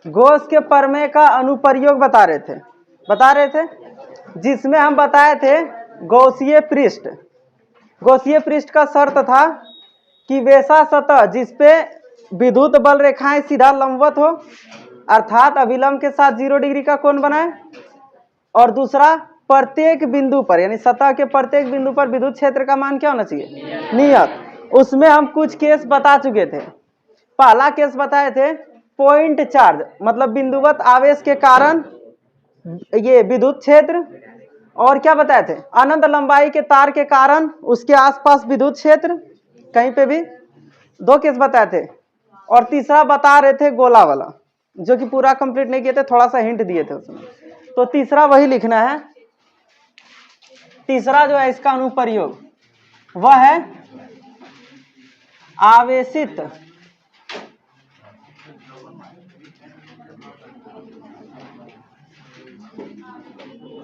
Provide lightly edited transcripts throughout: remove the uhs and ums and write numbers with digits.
Gauss के प्रमेय का अनुप्रयोग बता रहे थे जिसमें हम बताए थे गॉसीय पृष्ठ। गॉसीय पृष्ठ का शर्त था कि वैसा सतह जिसपे विद्युत बल रेखाएं सीधा लंबवत हो अर्थात अभिलंब के साथ 0 डिग्री का कोण बनाए, और दूसरा प्रत्येक बिंदु पर यानी सतह के प्रत्येक बिंदु पर विद्युत क्षेत्र का मान क्या होना चाहिए, नियत। उसमें हम कुछ केस बता चुके थे। पहला केस बताए थे पॉइंट चार्ज, मतलब बिंदुवत आवेश के कारण ये विद्युत क्षेत्र, और क्या बताए थे अनंत लंबाई के तार के कारण उसके आसपास विद्युत क्षेत्र, कहीं पे भी। 2 केस बताए थे, और तीसरा बता रहे थे गोला वाला, जो कि पूरा कंप्लीट नहीं किए थे, थोड़ा सा हिंट दिए थे उसमें। तो तीसरा वही लिखना है। तीसरा जो है इसका अनुप्रयोग वह है आवेशित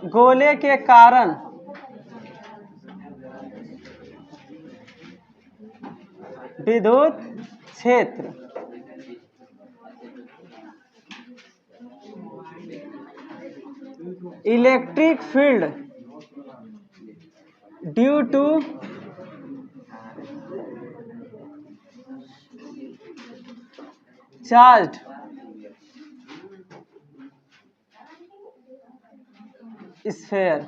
गोले के कारण विद्युत क्षेत्र। Electric field due to charged sphere,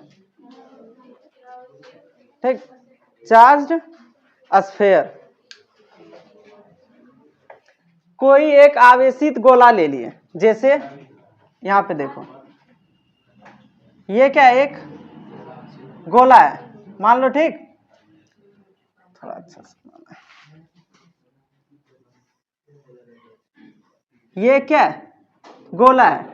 ठीक, चार्ज्ड स्फीयर। कोई एक आवेशित गोला ले लिए, जैसे यहां पे देखो ये क्या एक गोला है मान लो, ठीक, थोड़ा अच्छा से माना। ये क्या है गोला है,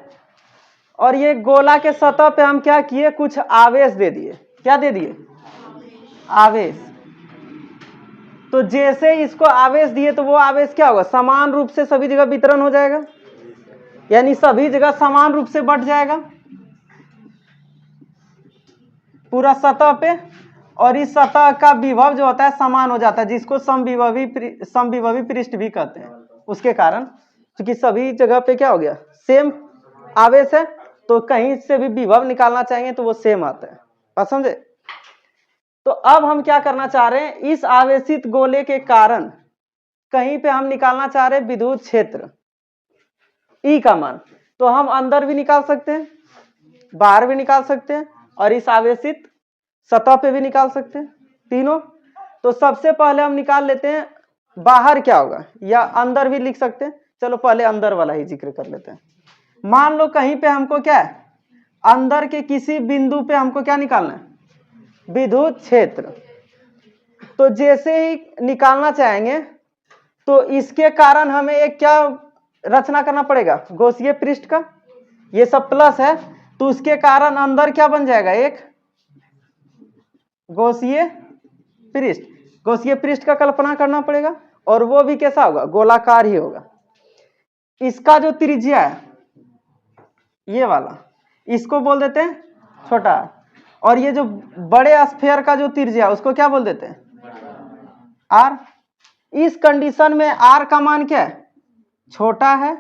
और ये गोला के सतह पे हम क्या किए, कुछ आवेश दे दिए। क्या दे दिए, आवेश। तो जैसे इसको आवेश दिए तो वो आवेश क्या होगा, समान रूप से सभी जगह वितरण हो जाएगा, यानी सभी जगह समान रूप से बंट जाएगा पूरा सतह पे, और इस सतह का विभव जो होता है समान हो जाता है, जिसको समविभवी पृष्ठ भी कहते हैं। उसके कारण क्योंकि सभी जगह पे क्या हो गया, सेम आवेश है, तो कहीं से भी विभव निकालना चाहेंगे तो वो सेम आता है। बात समझे। तो अब हम क्या करना चाह रहे हैं, इस आवेशित गोले के कारण कहीं पे हम निकालना चाह रहे हैं विद्युत क्षेत्र ई का मान। तो हम अंदर भी निकाल सकते हैं, बाहर भी निकाल सकते हैं, और इस आवेशित सतह पे भी निकाल सकते हैं, तीनों। तो सबसे पहले हम निकाल लेते हैं बाहर क्या होगा, या अंदर भी लिख सकते हैं। चलो पहले अंदर वाला ही जिक्र कर लेते हैं। मान लो कहीं पे हमको क्या है, अंदर के किसी बिंदु पे हमको क्या निकालना है, विद्युत क्षेत्र। तो जैसे ही निकालना चाहेंगे तो इसके कारण हमें एक क्या रचना करना पड़ेगा, गॉसीय पृष्ठ का। ये सब प्लस है तो उसके कारण अंदर क्या बन जाएगा, एक गॉसीय पृष्ठ। गॉसीय पृष्ठ का कल्पना करना पड़ेगा, और वो भी कैसा होगा, गोलाकार ही होगा। इसका जो त्रिज्या है ये वाला, इसको बोल देते हैं छोटा, और ये जो बड़े स्फीयर का जो त्रिज्या है उसको क्या बोल देते हैं, आर। इस कंडीशन में आर का मान क्या है, छोटा है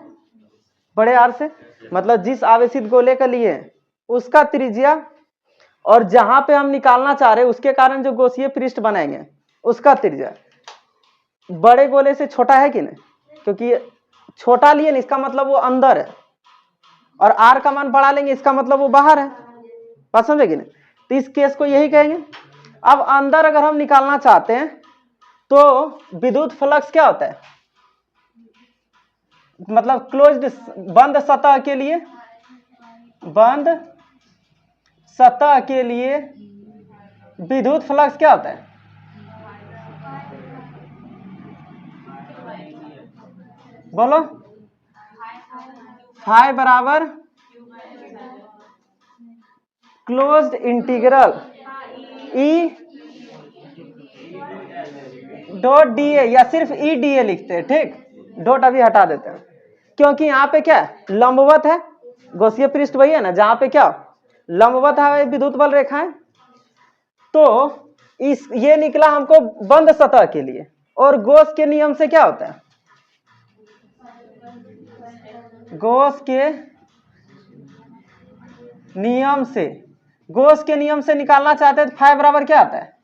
बड़े आर से, मतलब जिस आवेशित गोले का लिए उसका त्रिज्या, और जहां पे हम निकालना चाह रहे हैं उसके कारण जो गॉसीय पृष्ठ बनाएंगे उसका त्रिज्या बड़े गोले से छोटा है कि नहीं, क्योंकि छोटा लिए ना इसका मतलब वो अंदर है, और आर का मान बढ़ा लेंगे इसका मतलब वो बाहर है। बात समझे कि नहीं। तो इस केस को यही कहेंगे। अब अंदर अगर हम निकालना चाहते हैं तो विद्युत फ्लक्स क्या होता है, मतलब क्लोज्ड बंद सतह के लिए, बंद सतह के लिए विद्युत फ्लक्स क्या होता है, बोलो, फाई बराबर closed integral E dot D A, या सिर्फ ई डी ए लिखते हैं, ठीक, डॉट अभी हटा देते हैं, क्योंकि यहाँ पे क्या है, लंबवत है। गॉसीय पृष्ठ वही है ना जहां पे क्या लंबवत है विद्युत बल रेखाएं। तो इस ये निकला हमको बंद सतह के लिए, और गॉस के नियम से क्या होता है, गॉस के नियम से, गॉस के नियम से निकालना चाहते हैं तो फाई बराबर क्या आता है?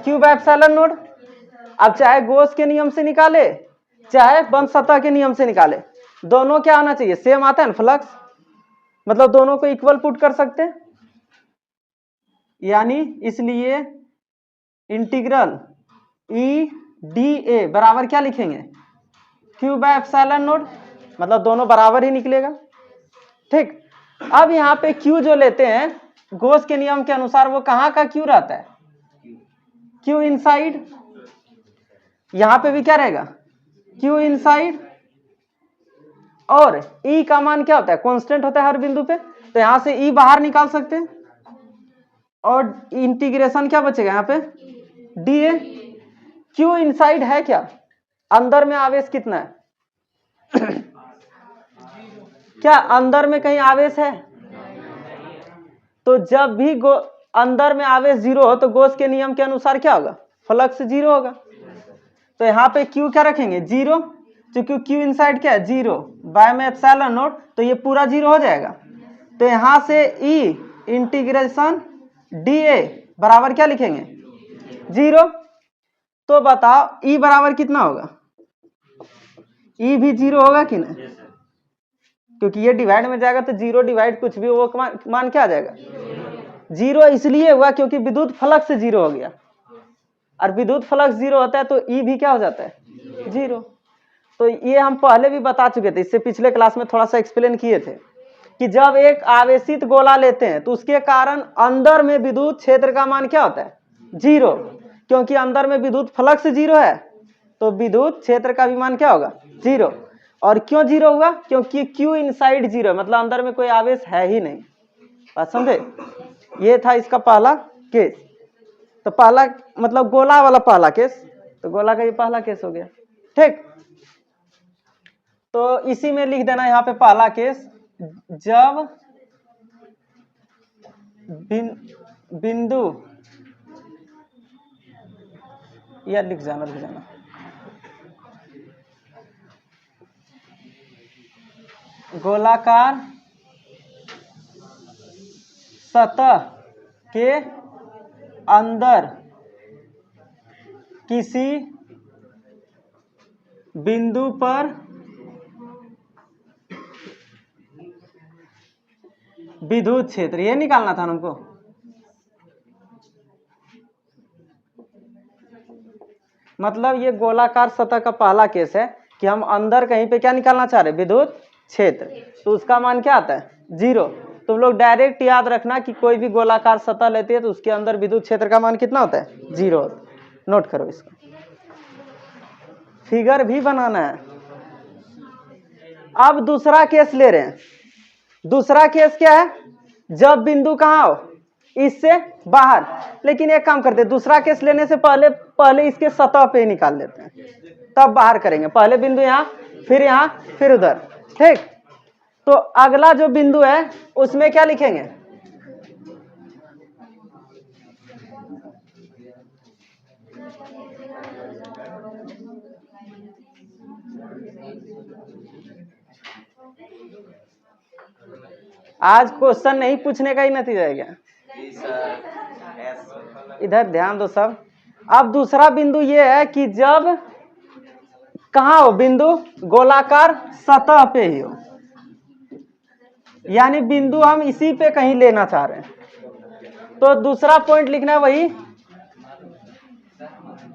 Q by epsilon not. अब चाहे गॉस के नियम से निकाले चाहे बंद सतह के नियम से निकाले, दोनों क्या होना चाहिए? सेम आता है ना फ्लक्स, मतलब दोनों को इक्वल पुट कर सकते हैं। यानी इसलिए इंटीग्रल ई डी ए बराबर क्या लिखेंगे? क्यू बाय एप्सिलॉन नॉट, मतलब दोनों बराबर ही निकलेगा। ठीक, अब यहाँ पे क्यू जो लेते हैं गॉस के नियम के अनुसार वो कहाँ का क्यू रहता है? Q inside. यहाँ पे भी क्या रहेगा? Q inside. और ई का मान क्या होता है? कांस्टेंट होता है हर बिंदु पे, तो यहाँ से ई बाहर निकाल सकते हैं और इंटीग्रेशन क्या बचेगा यहाँ पे? D A. क्यू इनसाइड है क्या? अंदर में आवेश कितना है? क्या अंदर में कहीं आवेश है? तो जब भी अंदर में आवेश जीरो हो तो गॉस के नियम के अनुसार क्या होगा? फ्लक्स जीरो होगा। तो यहाँ पे क्यू क्या रखेंगे? जीरो, क्योंकि क्यू इनसाइड क्या है? जीरो बाय में एप्सिलॉन नॉट, तो ये पूरा जीरो हो जाएगा। तो यहाँ से ई इंटीग्रेशन डी ए बराबर क्या लिखेंगे? जीरो। तो बताओ ई बराबर कितना होगा? ई भी जीरो होगा कि नहीं? क्योंकि ये डिवाइड में जाएगा तो जीरो डिवाइड कुछ भी वो मान क्या आ जाएगा? जीरो। इसलिए हुआ क्योंकि विद्युत फ्लक्स जीरो हो गया, और विद्युत फ्लक्स जीरो होता है तो ई भी क्या हो जाता है? जीरो। तो ये हम पहले भी बता चुके थे, इससे पिछले क्लास में थोड़ा सा एक्सप्लेन किए थे कि जब एक आवेशित गोला लेते हैं तो उसके कारण अंदर में विद्युत क्षेत्र का मान क्या होता है? जीरो। क्योंकि अंदर में विद्युत फ्लक्स जीरो है तो विद्युत क्षेत्र का भी मान क्या होगा? जीरो। और क्यों जीरो हुआ? क्योंकि क्यू इनसाइड जीरो, मतलब अंदर में कोई आवेश है ही नहीं। बात समझे? ये था इसका पहला केस। तो पहला मतलब गोला वाला पहला केस, तो गोला का ये पहला केस हो गया। ठीक, तो इसी में लिख देना यहाँ पे पहला केस, जब बिंदु या लिख जाना गोलाकार सतह के अंदर किसी बिंदु पर विद्युत क्षेत्र, ये निकालना था हमको। मतलब ये गोलाकार सतह का पहला केस है कि हम अंदर कहीं पे क्या निकालना चाह रहे हैं? विद्युत क्षेत्र। तो उसका मान क्या आता है? जीरो। तुम लोग डायरेक्ट याद रखना कि कोई भी गोलाकार सतह लेते हैं तो उसके अंदर विद्युत क्षेत्र का मान कितना होता है? जीरो। नोट करो इसको, फिगर भी बनाना है। अब दूसरा केस ले रहे हैं। दूसरा केस क्या है? जब बिंदु कहाँ हो? इससे बाहर। लेकिन एक काम करते हैं, दूसरा केस लेने से पहले इसके सतह पे ही निकाल लेते हैं, तब बाहर करेंगे। पहले बिंदु यहाँ, फिर उधर। ठीक, तो अगला जो बिंदु है उसमें क्या लिखेंगे? आज क्वेश्चन नहीं पूछने का ही नतीजा है क्या? इधर ध्यान दो सब। अब दूसरा बिंदु ये है कि जब कहाँ हो बिंदु? गोलाकार सतह पे ही हो, यानी बिंदु हम इसी पे कहीं लेना चाह रहे हैं। तो दूसरा पॉइंट लिखना है वही,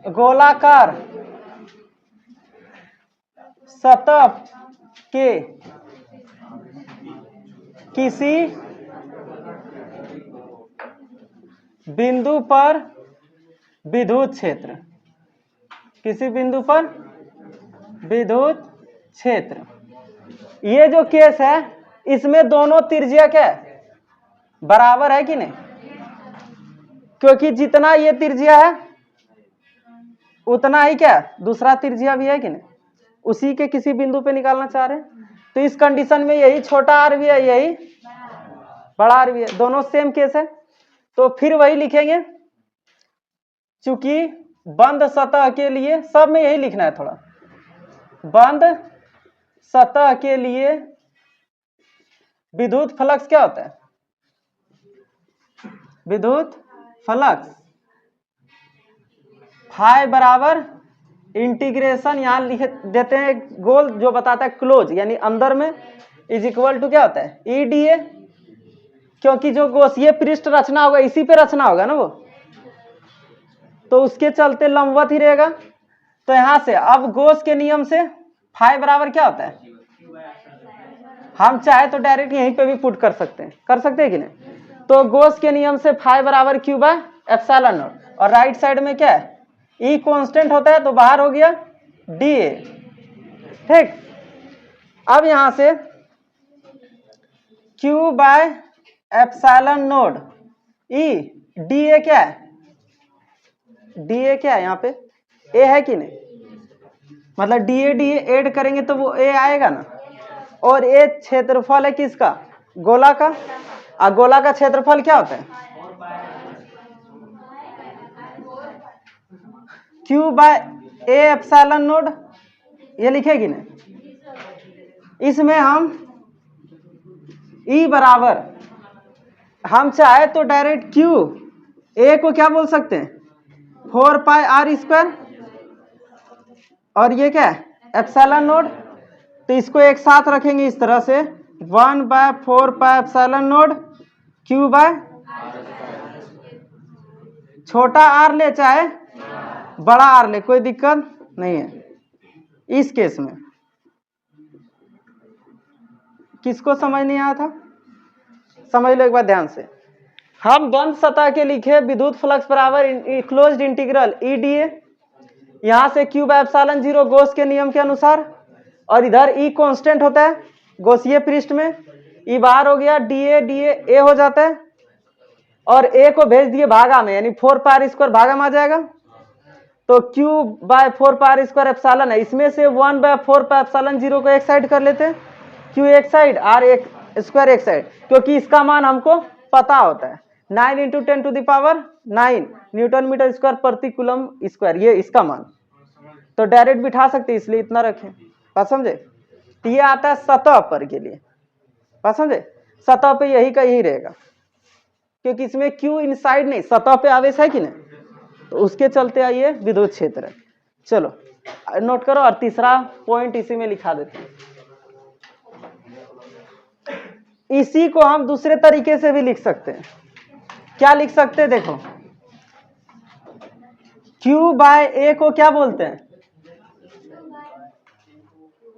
गोलाकार सतह के किसी बिंदु पर विद्युत क्षेत्र, किसी बिंदु पर विद्युत क्षेत्र। ये जो केस है इसमें दोनों त्रिज्या क्या है? बराबर है कि नहीं? क्योंकि जितना ये त्रिज्या है उतना ही क्या दूसरा त्रिज्या भी है कि नहीं? उसी के किसी बिंदु पे निकालना चाह रहे हैं। तो इस कंडीशन में यही छोटा आर भी है, यही बड़ा आर भी है, दोनों सेम केस है। तो फिर वही लिखेंगे, चूंकि बंद सतह के लिए सब में यही लिखना है। थोड़ा बंद सतह के लिए विद्युत फ्लक्स क्या होता है? विद्युत फ्लक्स फाई बराबर इंटीग्रेशन, यहां लिख देते हैं गोल जो बताता है क्लोज, यानी अंदर में, इज इक्वल टू क्या होता है? ई डी ए, क्योंकि जो गोसीय पृष्ठ रचना होगा इसी पे रचना होगा ना वो, तो उसके चलते लंबवत ही रहेगा। तो यहां से अब गोस के नियम से फाई बराबर क्या होता है? हम चाहे तो डायरेक्ट यहीं पे भी पुट कर सकते हैं, कि नहीं? तो गोस के नियम से फाई बराबर क्यू बाय एप्सिलॉन नॉट, और राइट साइड में क्या है? ई कांस्टेंट होता है तो बाहर हो गया डी ए। ठीक, अब यहां से Q by epsilon node E, D A क्या है? डी ए क्या है? यहाँ पे ए है कि नहीं? मतलब डी ए ऐड करेंगे तो वो ए आएगा ना, और ए क्षेत्रफल है किसका? गोला का। और गोला का क्षेत्रफल क्या होता है? Q by A epsilon naught, ये लिखेगी ना। इसमें हम ई बराबर, हम चाहे तो डायरेक्ट क्यू ए को क्या बोल सकते हैं? 4 पाई आर स्क्वायर, और ये क्या है? Epsilon naught. तो इसको एक साथ रखेंगे इस तरह से, 1/4 pi epsilon naught Q by, छोटा आर ले चाहे बड़ा आर ले, कोई दिक्कत नहीं है इस केस में। किसको समझ नहीं आया था? समझ लो एक बार ध्यान से। हम बंद सतह के लिखे विद्युत फ्लक्स बराबर closed integral E D A, यहां से क्यू बाय एप्सिलॉन 0 गोस के नियम के अनुसार, और इधर ई कांस्टेंट होता है गोसीय पृष्ठ में, ई बाहर हो गया, डी ए हो जाता है, और ए को भेज दिए भागा में, यानी 4 पाई स्क्वायर भागा में आ जाएगा। तो Q by 4 pi square epsilon है, इसमें से 1/4 पाई एप्सिलॉन 0 को एक साइड कर लेते हैं, क्यू एक साइड, आर एक स्क्वायर एक साइड, क्योंकि इसका मान हमको पता होता है 9 × 10⁹ न्यूटन मीटर स्क्वायर प्रति कूलम स्क्वायर, ये इसका मान। तो डायरेक्ट बिठा सकते, इसलिए इतना रखें। बात समझे? तो ये आता है सतह पर के लिए। बात समझे? सतह पे यही का यही रहेगा, क्योंकि इसमें क्यू इनसाइड नहीं, सतह पे आवेश है कि नहीं, तो उसके चलते आइए विद्युत क्षेत्र है। चलो नोट करो, और तीसरा पॉइंट इसी में लिखा देते हैं। इसी को हम दूसरे तरीके से भी लिख सकते हैं। क्या लिख सकते हैं? देखो, Q बाय ए को क्या बोलते हैं?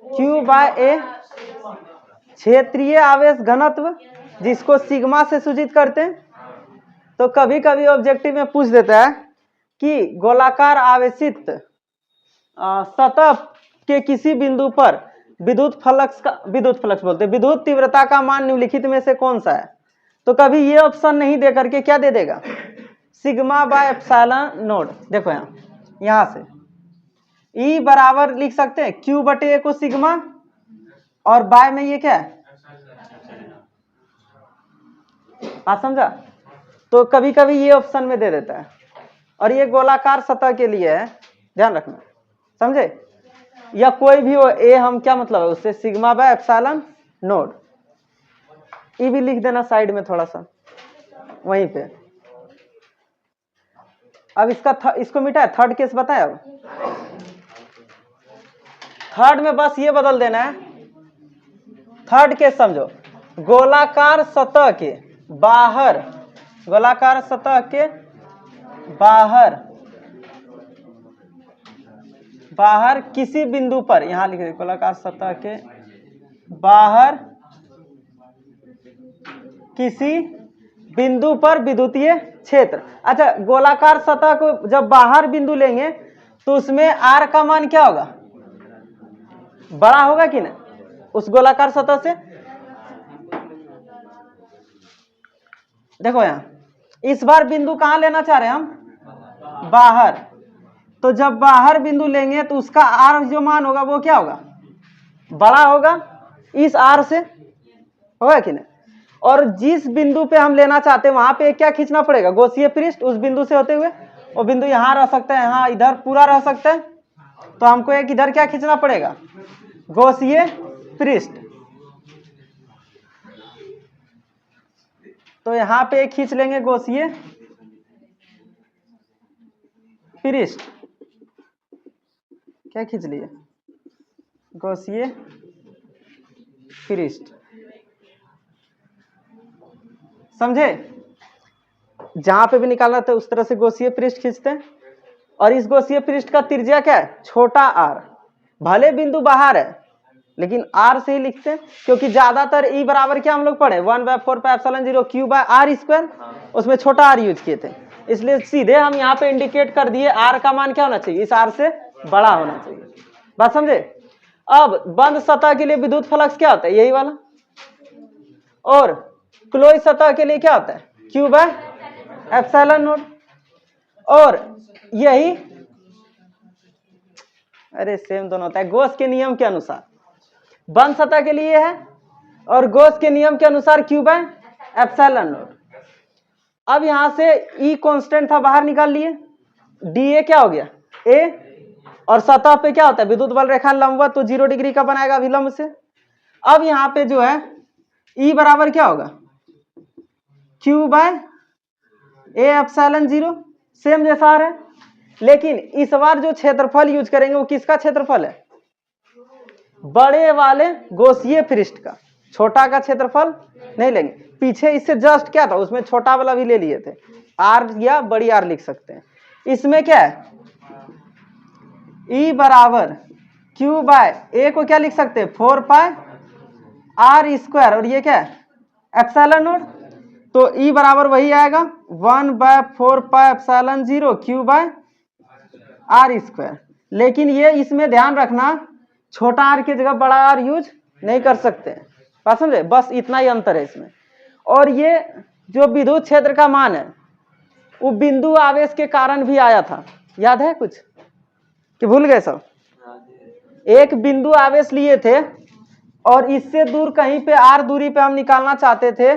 Q बाय ए क्षेत्रीय आवेश घनत्व, जिसको सिग्मा से सूचित करते हैं। तो कभी कभी ऑब्जेक्टिव में पूछ देता है कि गोलाकार आवेशित सतह के किसी बिंदु पर विद्युत फ्लक्स विद्युत तीव्रता का मान निम्नलिखित में से कौन सा है? तो कभी ये ऑप्शन नहीं दे करके क्या दे देगा? Sigma by epsilon node. देखो यहां से ई बराबर लिख सकते हैं क्यू बटे ए को सिग्मा, और बाय में ये क्या है? आप समझा? तो कभी कभी ये ऑप्शन में दे देता है, और ये गोलाकार सतह के लिए है, ध्यान रखना, समझे? या कोई भी हो, ए हम क्या मतलब है उससे, सिग्मा बाय एप्सिलॉन नोड। ई भी लिख देना साइड में थोड़ा सा वहीं पे। अब इसको मिटा है, थर्ड केस बताया। अब थर्ड में बस ये बदल देना है, थर्ड केस समझो, गोलाकार सतह के बाहर, गोलाकार सतह के बाहर किसी बिंदु पर, यहां लिख दे, गोलाकार सतह के बाहर किसी बिंदु पर विद्युतीय क्षेत्र। अच्छा, गोलाकार सतह को जब बाहर बिंदु लेंगे तो उसमें आर का मान क्या होगा? बड़ा होगा कि नहीं उस गोलाकार सतह से? देखो यहां इस बार बिंदु कहां लेना चाह रहे हैं हम? बाहर। तो जब बाहर बिंदु लेंगे तो उसका आर जो मान होगा वो क्या होगा? बड़ा होगा इस आर से, होगा कि नहीं? और जिस बिंदु पे हम लेना चाहते हैं वहां पे क्या खींचना पड़ेगा? गोसीय पृष्ठ उस बिंदु से होते हुए, वो बिंदु यहां रह सकता है, यहां इधर पूरा रह सकता है, तो हमको एक इधर क्या खींचना पड़ेगा? गोसीय पृष्ठ, तो यहां पे खींच लेंगे गॉसीय पृष्ठ, क्या खींच लिए, गॉसीय पृष्ठ, समझे। जहां पे भी निकालना था उस तरह से गॉसीय पृष्ठ खींचते हैं। और इस गॉसीय पृष्ठ का त्रिज्या क्या है, छोटा आर, भले बिंदु बाहर है लेकिन आर से ही लिखते हैं, क्योंकि ज्यादातर ई बराबर क्या हम लोग पढ़े 1/4πε0 Q/r², उसमें छोटा आर यूज किए थे, इसलिए सीधे हम यहाँ पे इंडिकेट कर दिए आर का मान क्या होना चाहिए, इस आर से बड़ा होना चाहिए। बात समझे। अब बंद सतह के लिए विद्युत फ्लक्स क्या होता है, यही वाला, और क्लोज सतह के लिए क्या होता है Q/ε0, और यही अरे सेम दोनों होता है, गॉस के नियम के अनुसार बंद सतह के लिए है और गॉस के नियम के अनुसार Q/ε0। अब यहां से E कांस्टेंट था, बाहर निकाल लिए, dA क्या हो गया A, और सतह पे क्या होता है विद्युत बल रेखा लंबवत, तो 0 डिग्री का बनाएगा अभिलंब से। अब यहां पे जो है E बराबर क्या होगा Q/A/ε0, सेम जैसा आ रहा है, लेकिन इस बार जो क्षेत्रफल यूज करेंगे वो किसका क्षेत्रफल है, बड़े वाले गॉसीय पृष्ठ का, छोटा का क्षेत्रफल नहीं लेंगे। पीछे इससे जस्ट क्या था, उसमें छोटा वाला भी ले लिए थे, आर या बड़ी आर लिख सकते हैं। इसमें क्या है E बराबर Q/A को क्या लिख सकते हैं 4πr², और ये क्या है ε0, तो E बराबर वही आएगा 1/4πε0 Q/r²। लेकिन ये इसमें ध्यान रखना छोटा आर की जगह बड़ा आर यूज नहीं कर सकते हैं, बात समझे, बस इतना ही अंतर है इसमें। और ये जो विद्युत क्षेत्र का मान है वो बिंदु आवेश के कारण भी आया था, याद है कुछ कि भूल गए सब। एक बिंदु आवेश लिए थे और इससे दूर कहीं पे आर दूरी पे हम निकालना चाहते थे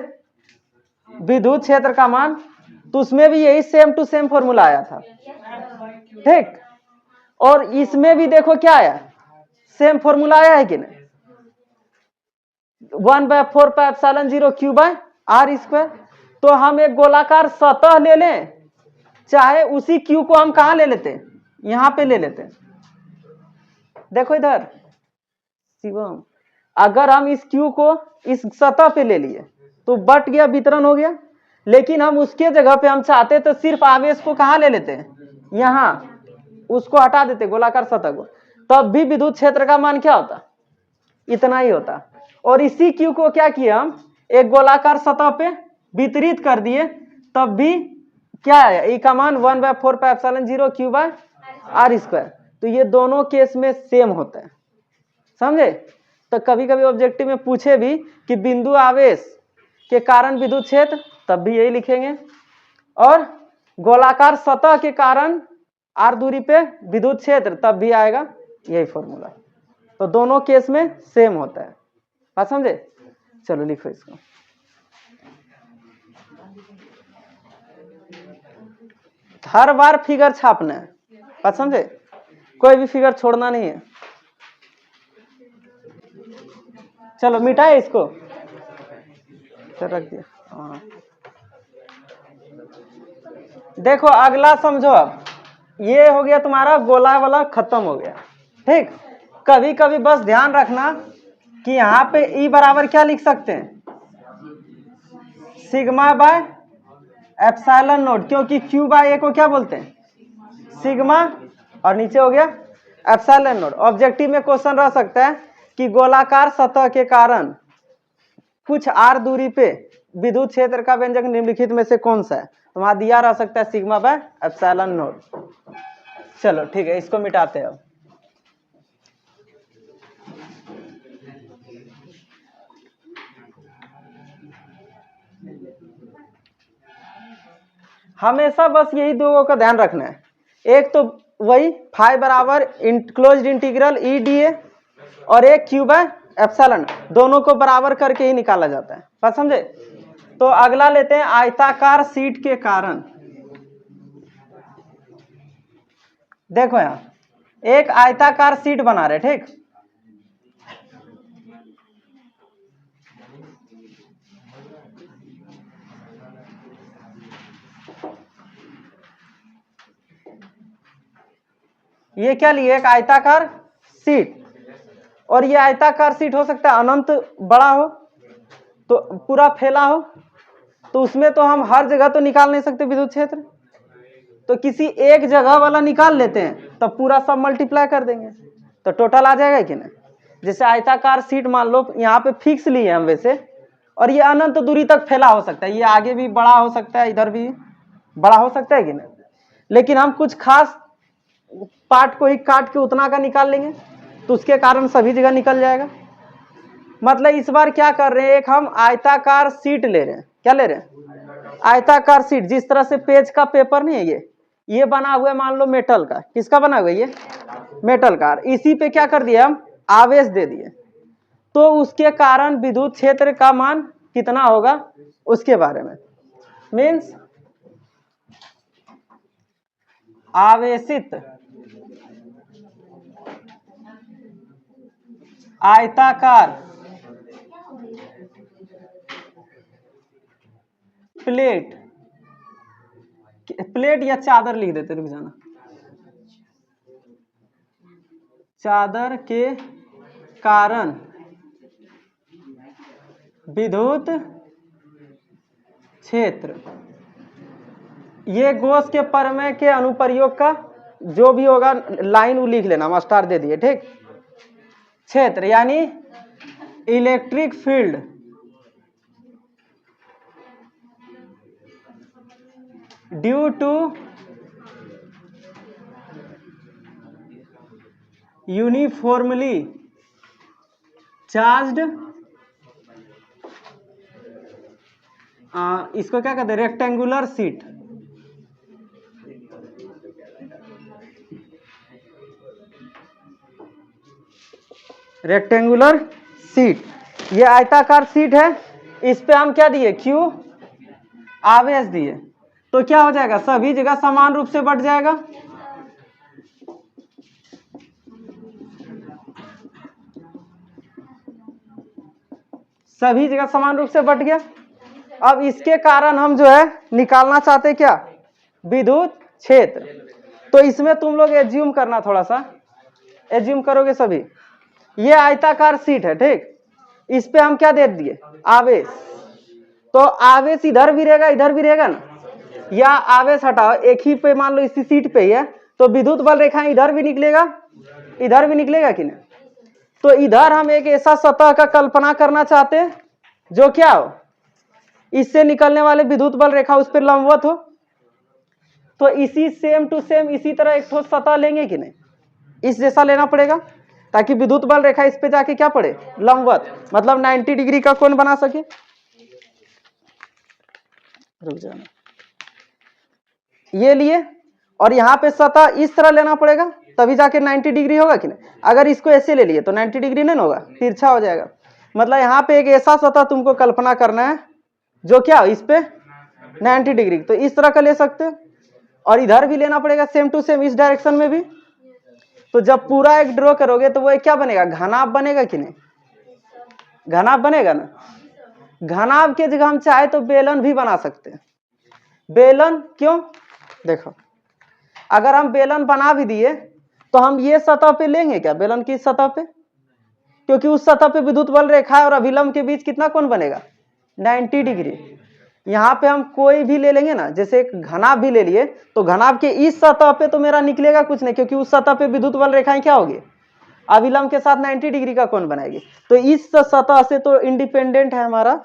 विद्युत क्षेत्र का मान, तो उसमें भी यही सेम टू सेम फॉर्मूला आया था, ठीक। और इसमें भी देखो क्या आया, सेम फॉर्मूला आया है कि नहीं, 1/4πε0 Q/r²। तो हम एक गोलाकार सतह ले लें, चाहे उसी Q को हम कहां ले लेते हैं, यहां पे ले लेते हैं। देखो इधर शिवम, अगर हम इस Q को इस सतह पे ले लिए तो बट गया, वितरण हो गया, लेकिन हम उसके जगह पे हम चाहते तो सिर्फ आवेश को कहां ले लेते हैं, यहां, उसको हटा देते गोलाकार सतह को, तब भी विद्युत क्षेत्र का मान क्या होता, इतना ही होता। और इसी Q को क्या किया हम एक गोलाकार सतह पे वितरित कर दिए, तब भी क्या आया E का मान 1/4πε0 Q/r²। तो ये दोनों केस में सेम होता है, समझे। तो कभी कभी ऑब्जेक्टिव में पूछे भी कि बिंदु आवेश के कारण विद्युत क्षेत्र, तब भी यही लिखेंगे, और गोलाकार सतह के कारण आर दूरी पे विद्युत क्षेत्र, तब भी आएगा यही फॉर्मूला। तो दोनों केस में सेम होता है, बात समझे। चलो लिखो इसको, हर बार फिगर छापना है, बात समझे, कोई भी फिगर छोड़ना नहीं है। चलो मिटाए इसको, चल रख दिया। हाँ देखो अगला समझो, अब ये हो गया तुम्हारा गोला वाला खत्म हो गया, ठीक। कभी कभी बस ध्यान रखना कि यहाँ पे E बराबर क्या लिख सकते हैं σ/ε0, क्योंकि Q/A को क्या बोलते हैं सिग्मा, और नीचे हो गया ε0। ऑब्जेक्टिव में क्वेश्चन रह सकता है कि गोलाकार सतह के कारण कुछ आर दूरी पे विद्युत क्षेत्र का व्यंजक निम्नलिखित में से कौन सा है, तो वहां दिया रह सकता है σ/ε0। चलो ठीक है, इसको मिटाते हैं अब। हमेशा बस यही दो का ध्यान रखना है, एक तो वही फाई बराबर क्लोज्ड इंटीग्रल E dA, और एक Q/ε, दोनों को बराबर करके ही निकाला जाता है, बात समझे। तो अगला लेते हैं आयताकार शीट के कारण। देखो यहां एक आयताकार शीट बना रहे, ठीक। ये क्या लिए? एक आयताकार शीट, और ये आयताकार शीट हो सकता है अनंत बड़ा हो, तो पूरा फैला हो, तो उसमें तो हम हर जगह तो निकाल नहीं सकते विद्युत क्षेत्र, तो किसी एक जगह वाला निकाल लेते हैं, तब पूरा सब मल्टीप्लाई कर देंगे तो टोटल आ जाएगा कि नहीं। जैसे आयताकार शीट मान लो यहाँ पे फिक्स लिए हम वैसे, और ये अनंत दूरी तक फैला हो सकता है, ये आगे भी बड़ा हो सकता है, इधर भी बड़ा हो सकता है कि नहीं, लेकिन हम कुछ खास पार्ट को ही काट के उतना का निकाल लेंगे, तो उसके कारण सभी जगह निकल जाएगा। मतलब इस बार क्या कर रहे हैं, एक हम आयताकार शीट ले रहे हैं। क्या ले रहे हैं? आयताकार शीट। जिस तरह से पेज का पेपर नहीं है, ये बना हुआ है मान लो मेटल का। किसका बना हुआ है? ये मेटल का। इसी पे क्या कर दिया हम? आवेश दे दिए, तो उसके कारण विद्युत क्षेत्र का मान कितना होगा उसके बारे में, मीन्स आवेशित आयताकार प्लेट, प्लेट या चादर लिख देते, रुक जाना, चादर के कारण विद्युत क्षेत्र, ये गोस के प्रमेय के अनुप्रयोग का जो भी होगा लाइन वो लिख लेना, मास्टर दे दिए, ठीक। क्षेत्र यानी electric field due to uniformly charged, इसको क्या कहते हैं? Rectangular sheet. रेक्टेंगुलर शीट, ये आयताकार शीट है, इस पे हम क्या दिए? क्यू आवेश दिए, तो क्या हो जाएगा? सभी जगह समान रूप से बट जाएगा। सभी जगह समान रूप से बट गया। अब इसके कारण हम जो है निकालना चाहते क्या? विद्युत क्षेत्र। तो इसमें तुम लोग एज्यूम करना, थोड़ा सा एज्यूम करोगे सभी। ये आयताकार शीट है, ठीक, इस पे हम क्या दे दिए? आवेश। तो आवेश इधर भी रहेगा, इधर भी रहेगा ना, या आवेश हटाओ, एक ही पे मान लो इसी शीट पे ही है, तो विद्युत बल रेखाएं इधर भी निकलेगा, इधर भी निकलेगा कि नहीं। तो इधर हम एक ऐसा सतह का कल्पना करना चाहते हैं जो क्या हो? इससे निकलने वाले विद्युत बल रेखा उस पर लंबवत हो। तो इसी सेम टू सेम इसी तरह एक ठोस सतह लेंगे कि नहीं? इस जैसा लेना पड़ेगा, ताकि विद्युत बल रेखा इस पे जाके क्या पड़े? लंबवत, मतलब 90 डिग्री का कोण बना सके। रुक जाना, ये लिए, और यहाँ पे सतह इस तरह लेना पड़ेगा, तभी जाके 90 डिग्री होगा कि नहीं। अगर इसको ऐसे ले लिए तो 90 डिग्री नहीं होगा, तिरछा हो जाएगा। मतलब यहाँ पे एक ऐसा सतह तुमको कल्पना करना है जो क्या इस पे 90 डिग्री, तो इस तरह का ले सकते हो, और इधर भी लेना पड़ेगा सेम टू सेम, इस डायरेक्शन में भी। तो जब पूरा एक ड्रॉ करोगे तो वो क्या बनेगा? घनाभ बनेगा कि नहीं? घनाभ बनेगा ना। घनाभ के जगह हम चाहे तो बेलन भी बना सकते हैं। बेलन क्यों? देखो, अगर हम बेलन बना भी दिए तो हम ये सतह पे लेंगे क्या? बेलन की सतह पे, क्योंकि उस सतह पे विद्युत बल रेखा और अभिलंब के बीच कितना कोण बनेगा? 90 डिग्री। यहाँ पे हम कोई भी ले लेंगे ना, जैसे एक घनाभ भी ले लिए, तो घनाभ के इस सतह पे तो मेरा निकलेगा कुछ नहीं, क्योंकि उस सतह पे विद्युत बल रेखाएं क्या होगी? अभिलंब के साथ 90 डिग्री का कोण बनाएगी। तो इस सतह से तो इंडिपेंडेंट है हमारा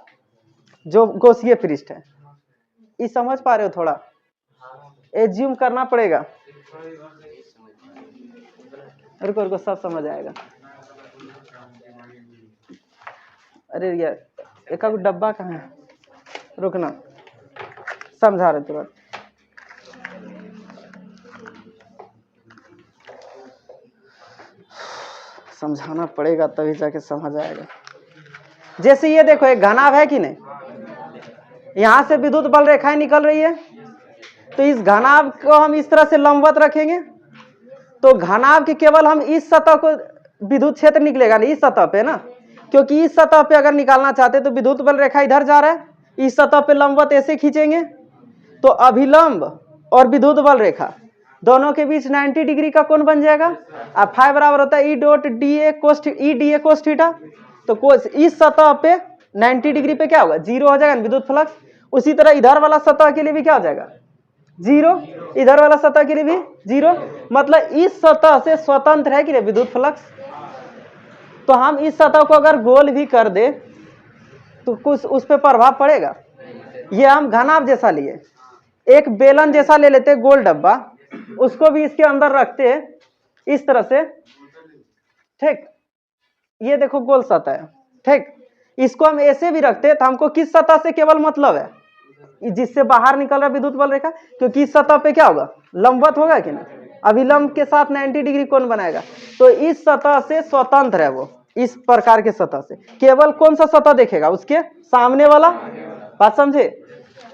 जो गोसीय पृष्ठ है। ये समझ पा रहे हो? थोड़ा एज्यूम करना पड़ेगा। रुको रुको, सब समझ आएगा। अरे यार, एक डब्बा कहाँ है? रुकना, समझा रहे तुरंत। समझाना पड़ेगा तभी जाके समझ आएगा। जैसे ये देखो, एक घनाभ है कि नहीं, यहां से विद्युत बल रेखाएं निकल रही है, तो इस घनाभ को हम इस तरह से लंबवत रखेंगे, तो घनाभ के केवल हम इस सतह को विद्युत क्षेत्र निकलेगा नहीं, इस सतह पे ना, क्योंकि इस सतह पे अगर निकालना चाहते तो विद्युत बल रेखा इधर जा रहा है, इस सतह पे लंबवत ऐसे खींचेंगे तो अभिलंब और विद्युत बल रेखा दोनों के बीच 90 डिग्री का कोण बन जाएगा। अब फाई बराबर होता है E dot D A cos theta. तो इस सतह पे 90 डिग्री पे क्या होगा, जीरो हो जाएगा विद्युत फ्लक्स। उसी तरह इधर वाला सतह के लिए भी क्या हो जाएगा, जीरो। इधर वाला सतह के लिए भी जीरो, मतलब इस सतह से स्वतंत्र है कि नहीं विद्युत फ्लक्स। तो हम इस सतह को अगर गोल भी कर दे तो कुछ उस पर प्रभाव पड़ेगा। ये हम घनाभ जैसा लिए, एक बेलन जैसा ले लेते गोल डब्बा, उसको भी इसके अंदर रखते हैं इस तरह से, ठीक। ये देखो गोल सतह है, ठीक। इसको हम ऐसे भी रखते हैं तो हमको किस सतह से केवल मतलब है, जिससे बाहर निकल रहा विद्युत बल रेखा, क्योंकि इस सतह पे क्या होगा, लंबवत होगा कि नहीं, अभिलंब के साथ 90 डिग्री कोण बनाएगा। तो इस सतह से स्वतंत्र है वो, इस प्रकार के सतह से केवल कौन सा सतह देखेगा, उसके सामने वाला। बात समझे।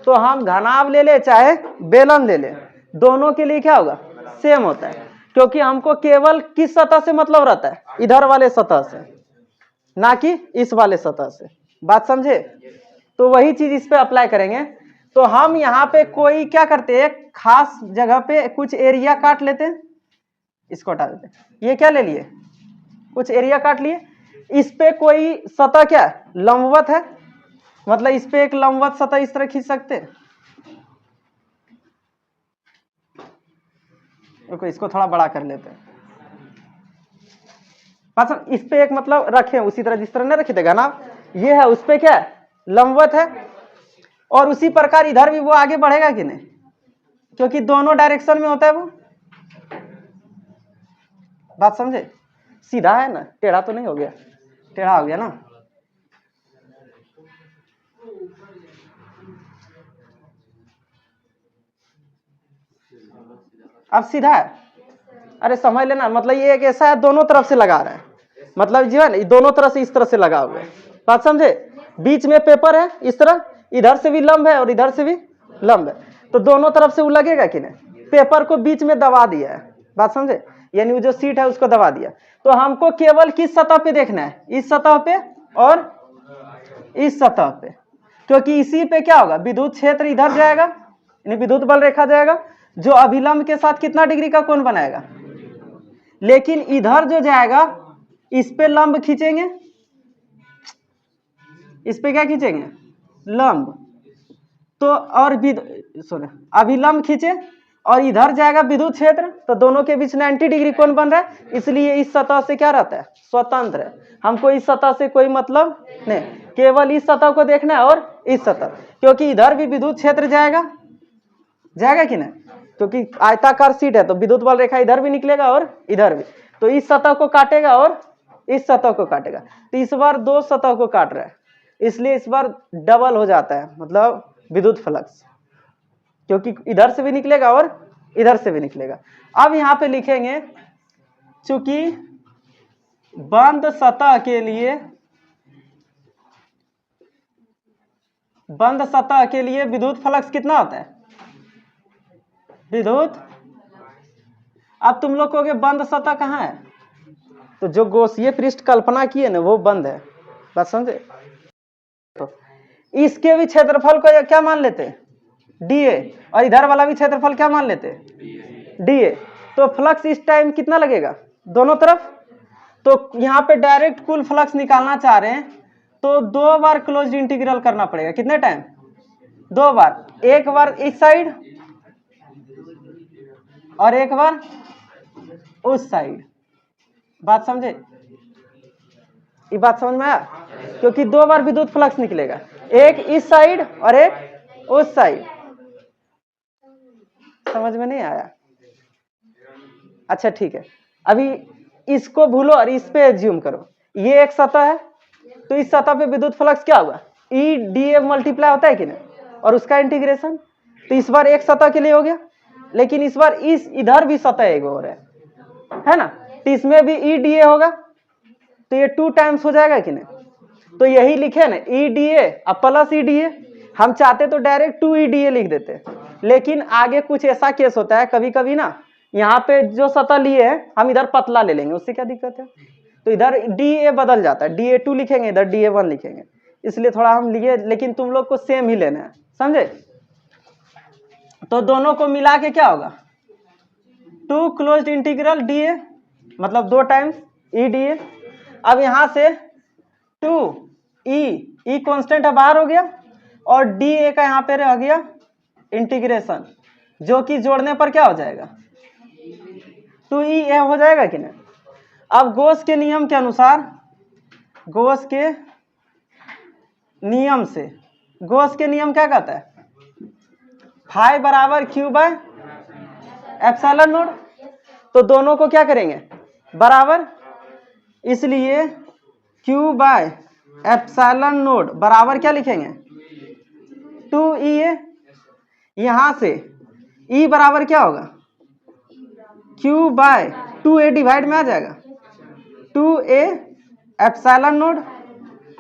तो हम घनाभ ले ले चाहे बेलन ले ले, दोनों के लिए क्या होगा, सेम होता है, क्योंकि हमको केवल किस सतह से मतलब रहता है, इधर वाले सतह से, ना कि इस वाले सतह से। बात समझे। तो वही चीज इस पे अप्लाई करेंगे। तो हम यहाँ पे कोई क्या करते हैं, खास जगह पे कुछ एरिया काट लेते हैं, इसको हटा देते हैं। ये क्या ले लिए, कुछ एरिया काट लिए, इस पे कोई सतह क्या है, लंबवत है, मतलब इस पे एक लंबवत सतह इस तरह खींच सकते हैं। इसको थोड़ा बड़ा कर लेते हैं। इस पे एक मतलब रखे उसी तरह जिस तरह नहीं रखे थे घनाभ, ये है, उस पे क्या है, लंबवत है। और उसी प्रकार इधर भी वो आगे बढ़ेगा कि नहीं, क्योंकि दोनों डायरेक्शन में होता है वो। बात समझे। सीधा है ना, टेढ़ा तो नहीं हो गया, टेढ़ा हो गया ना। अब सीधा है, अरे समझ लेना, मतलब ये एक ऐसा है दोनों तरफ से लगा रहा है, मतलब जो है ना दोनों तरफ से इस तरह से लगा हुआ है। बात समझे। बीच में पेपर है इस तरह, इधर से भी लंब है और इधर से भी लंब है, तो दोनों तरफ से वो लगेगा कि नहीं। पेपर को बीच में दबा दिया है, बात समझे, यानी वो जो सीट है उसको दबा दिया। तो हमको केवल किस सतह पे देखना है, इस सतह पे और इस सतह पे, क्योंकि इसी पे क्या होगा, विद्युत क्षेत्र इधर जाएगा, यानी विद्युत बल रेखा जाएगा, जो अभिलंब के साथ कितना डिग्री का कोण बनाएगा। लेकिन इधर जो जाएगा इस पे लंब खींचेंगे, इस पे क्या खींचेंगे, लंब। तो और अभिलंब खींचे और इधर जाएगा विद्युत क्षेत्र, तो दोनों के बीच 90 डिग्री कोण बन रहा है, इसलिए इस सतह से क्या रहता है, स्वतंत्र है। हमको इस सतह से कोई मतलब नहीं, केवल इस सतह को देखना है और इस सतह, क्योंकि इधर भी विद्युत क्षेत्र जाएगा, जाएगा कि नहीं, क्योंकि आयताकार सीट है तो विद्युत बल रेखा इधर भी निकलेगा और इधर भी, तो इस सतह को काटेगा और इस सतह को काटेगा। तो इस बार दो सतह को काट रहा है, इसलिए इस बार डबल हो जाता है, मतलब विद्युत फ्लक्स, क्योंकि इधर से भी निकलेगा और इधर से भी निकलेगा। अब यहां पे लिखेंगे, चूंकि बंद सतह के लिए विद्युत फ्लक्स कितना होता है, विद्युत। अब तुम लोग कहोगे बंद सतह कहाँ है, तो जो गौसीय पृष्ठ कल्पना की है ना वो बंद है। बात समझे। तो इसके भी क्षेत्रफल को क्या मान लेते, डीए, और इधर वाला भी क्षेत्रफल क्या मान लेते, डीए। तो फ्लक्स इस टाइम कितना लगेगा दोनों तरफ। तो यहाँ पे डायरेक्ट कुल फ्लक्स निकालना चाह रहे हैं तो 2 बार क्लोज्ड इंटीग्रल करना पड़ेगा। कितने टाइम, 2 बार, एक बार इस साइड और एक बार उस साइड। बात समझे, ये बात समझ में आया, क्योंकि 2 बार विद्युत फ्लक्स निकलेगा, एक इस साइड और एक उस साइड। समझ में नहीं आया, अच्छा ठीक है। अभी इसको भूलो और इस पे एज्यूम करो, ये एक सतह है, तो इस सतह पे विद्युत फ्लक्स क्या होगा, ई डी ए मल्टीप्लाई होता है कि नहीं, और उसका इंटीग्रेशन। तो इस बार एक सतह के लिए हो गया, लेकिन इस बार इधर भी सतह एक और है ना, तो इसमें भी ई डी ए होगा, तो ये 2 टाइम्स हो जाएगा कि नहीं। तो यही लिखे ना, ई डी ए अब प्लस ई डी ए। हम चाहते तो डायरेक्ट 2 ई डी ए लिख देते, लेकिन आगे कुछ ऐसा केस होता है कभी कभी ना, यहाँ पे जो सतह लिए है हम इधर पतला ले लेंगे, उससे क्या दिक्कत है। तो इधर DA बदल जाता है, DA2 लिखेंगे, इधर DA1 लिखेंगे, इसलिए थोड़ा हम लिए, लेकिन तुम लोग को सेम ही लेना है, समझे। तो दोनों को मिला के क्या होगा, 2 क्लोज्ड इंटीग्रल DA, मतलब 2 टाइम्स EDA। अब यहां से 2E कांस्टेंट है, बाहर हो गया, और DA का यहाँ पे रह गया इंटीग्रेशन, जो कि जोड़ने पर क्या हो जाएगा, 2EA हो जाएगा कि नहीं। अब गॉस के नियम के अनुसार, गॉस के नियम से, गॉस के नियम क्या कहता है, फाई बराबर Q बाय एप्सिलॉन नोड। तो दोनों को क्या करेंगे, बराबर, इसलिए Q बाय एप्सिलॉन नोड बराबर क्या लिखेंगे, 2EA। यहां से E बराबर क्या होगा, Q बाय 2A डिवाइड में आ जाएगा, 2A एप्सिलॉन नोड,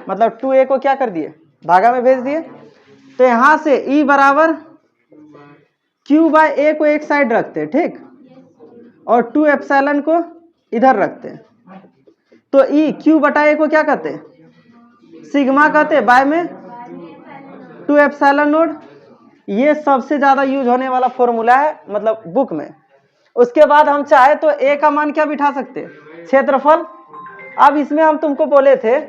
मतलब 2A को क्या कर दिए, भागा में भेज दिए। तो यहां से E बराबर Q बाय A को एक साइड रखते हैं, ठीक, और 2 एप्सिलॉन को इधर रखते हैं। तो E Q बटा A को क्या कहते हैं, सिग्मा कहते हैं, बाय में 2 एप्सिलॉन नोड। ये सबसे ज्यादा यूज होने वाला फॉर्मूला है, मतलब बुक में। उसके बाद हम चाहे तो A का मान क्या बिठा सकते हैं, क्षेत्रफल। अब इसमें हम तुमको बोले थे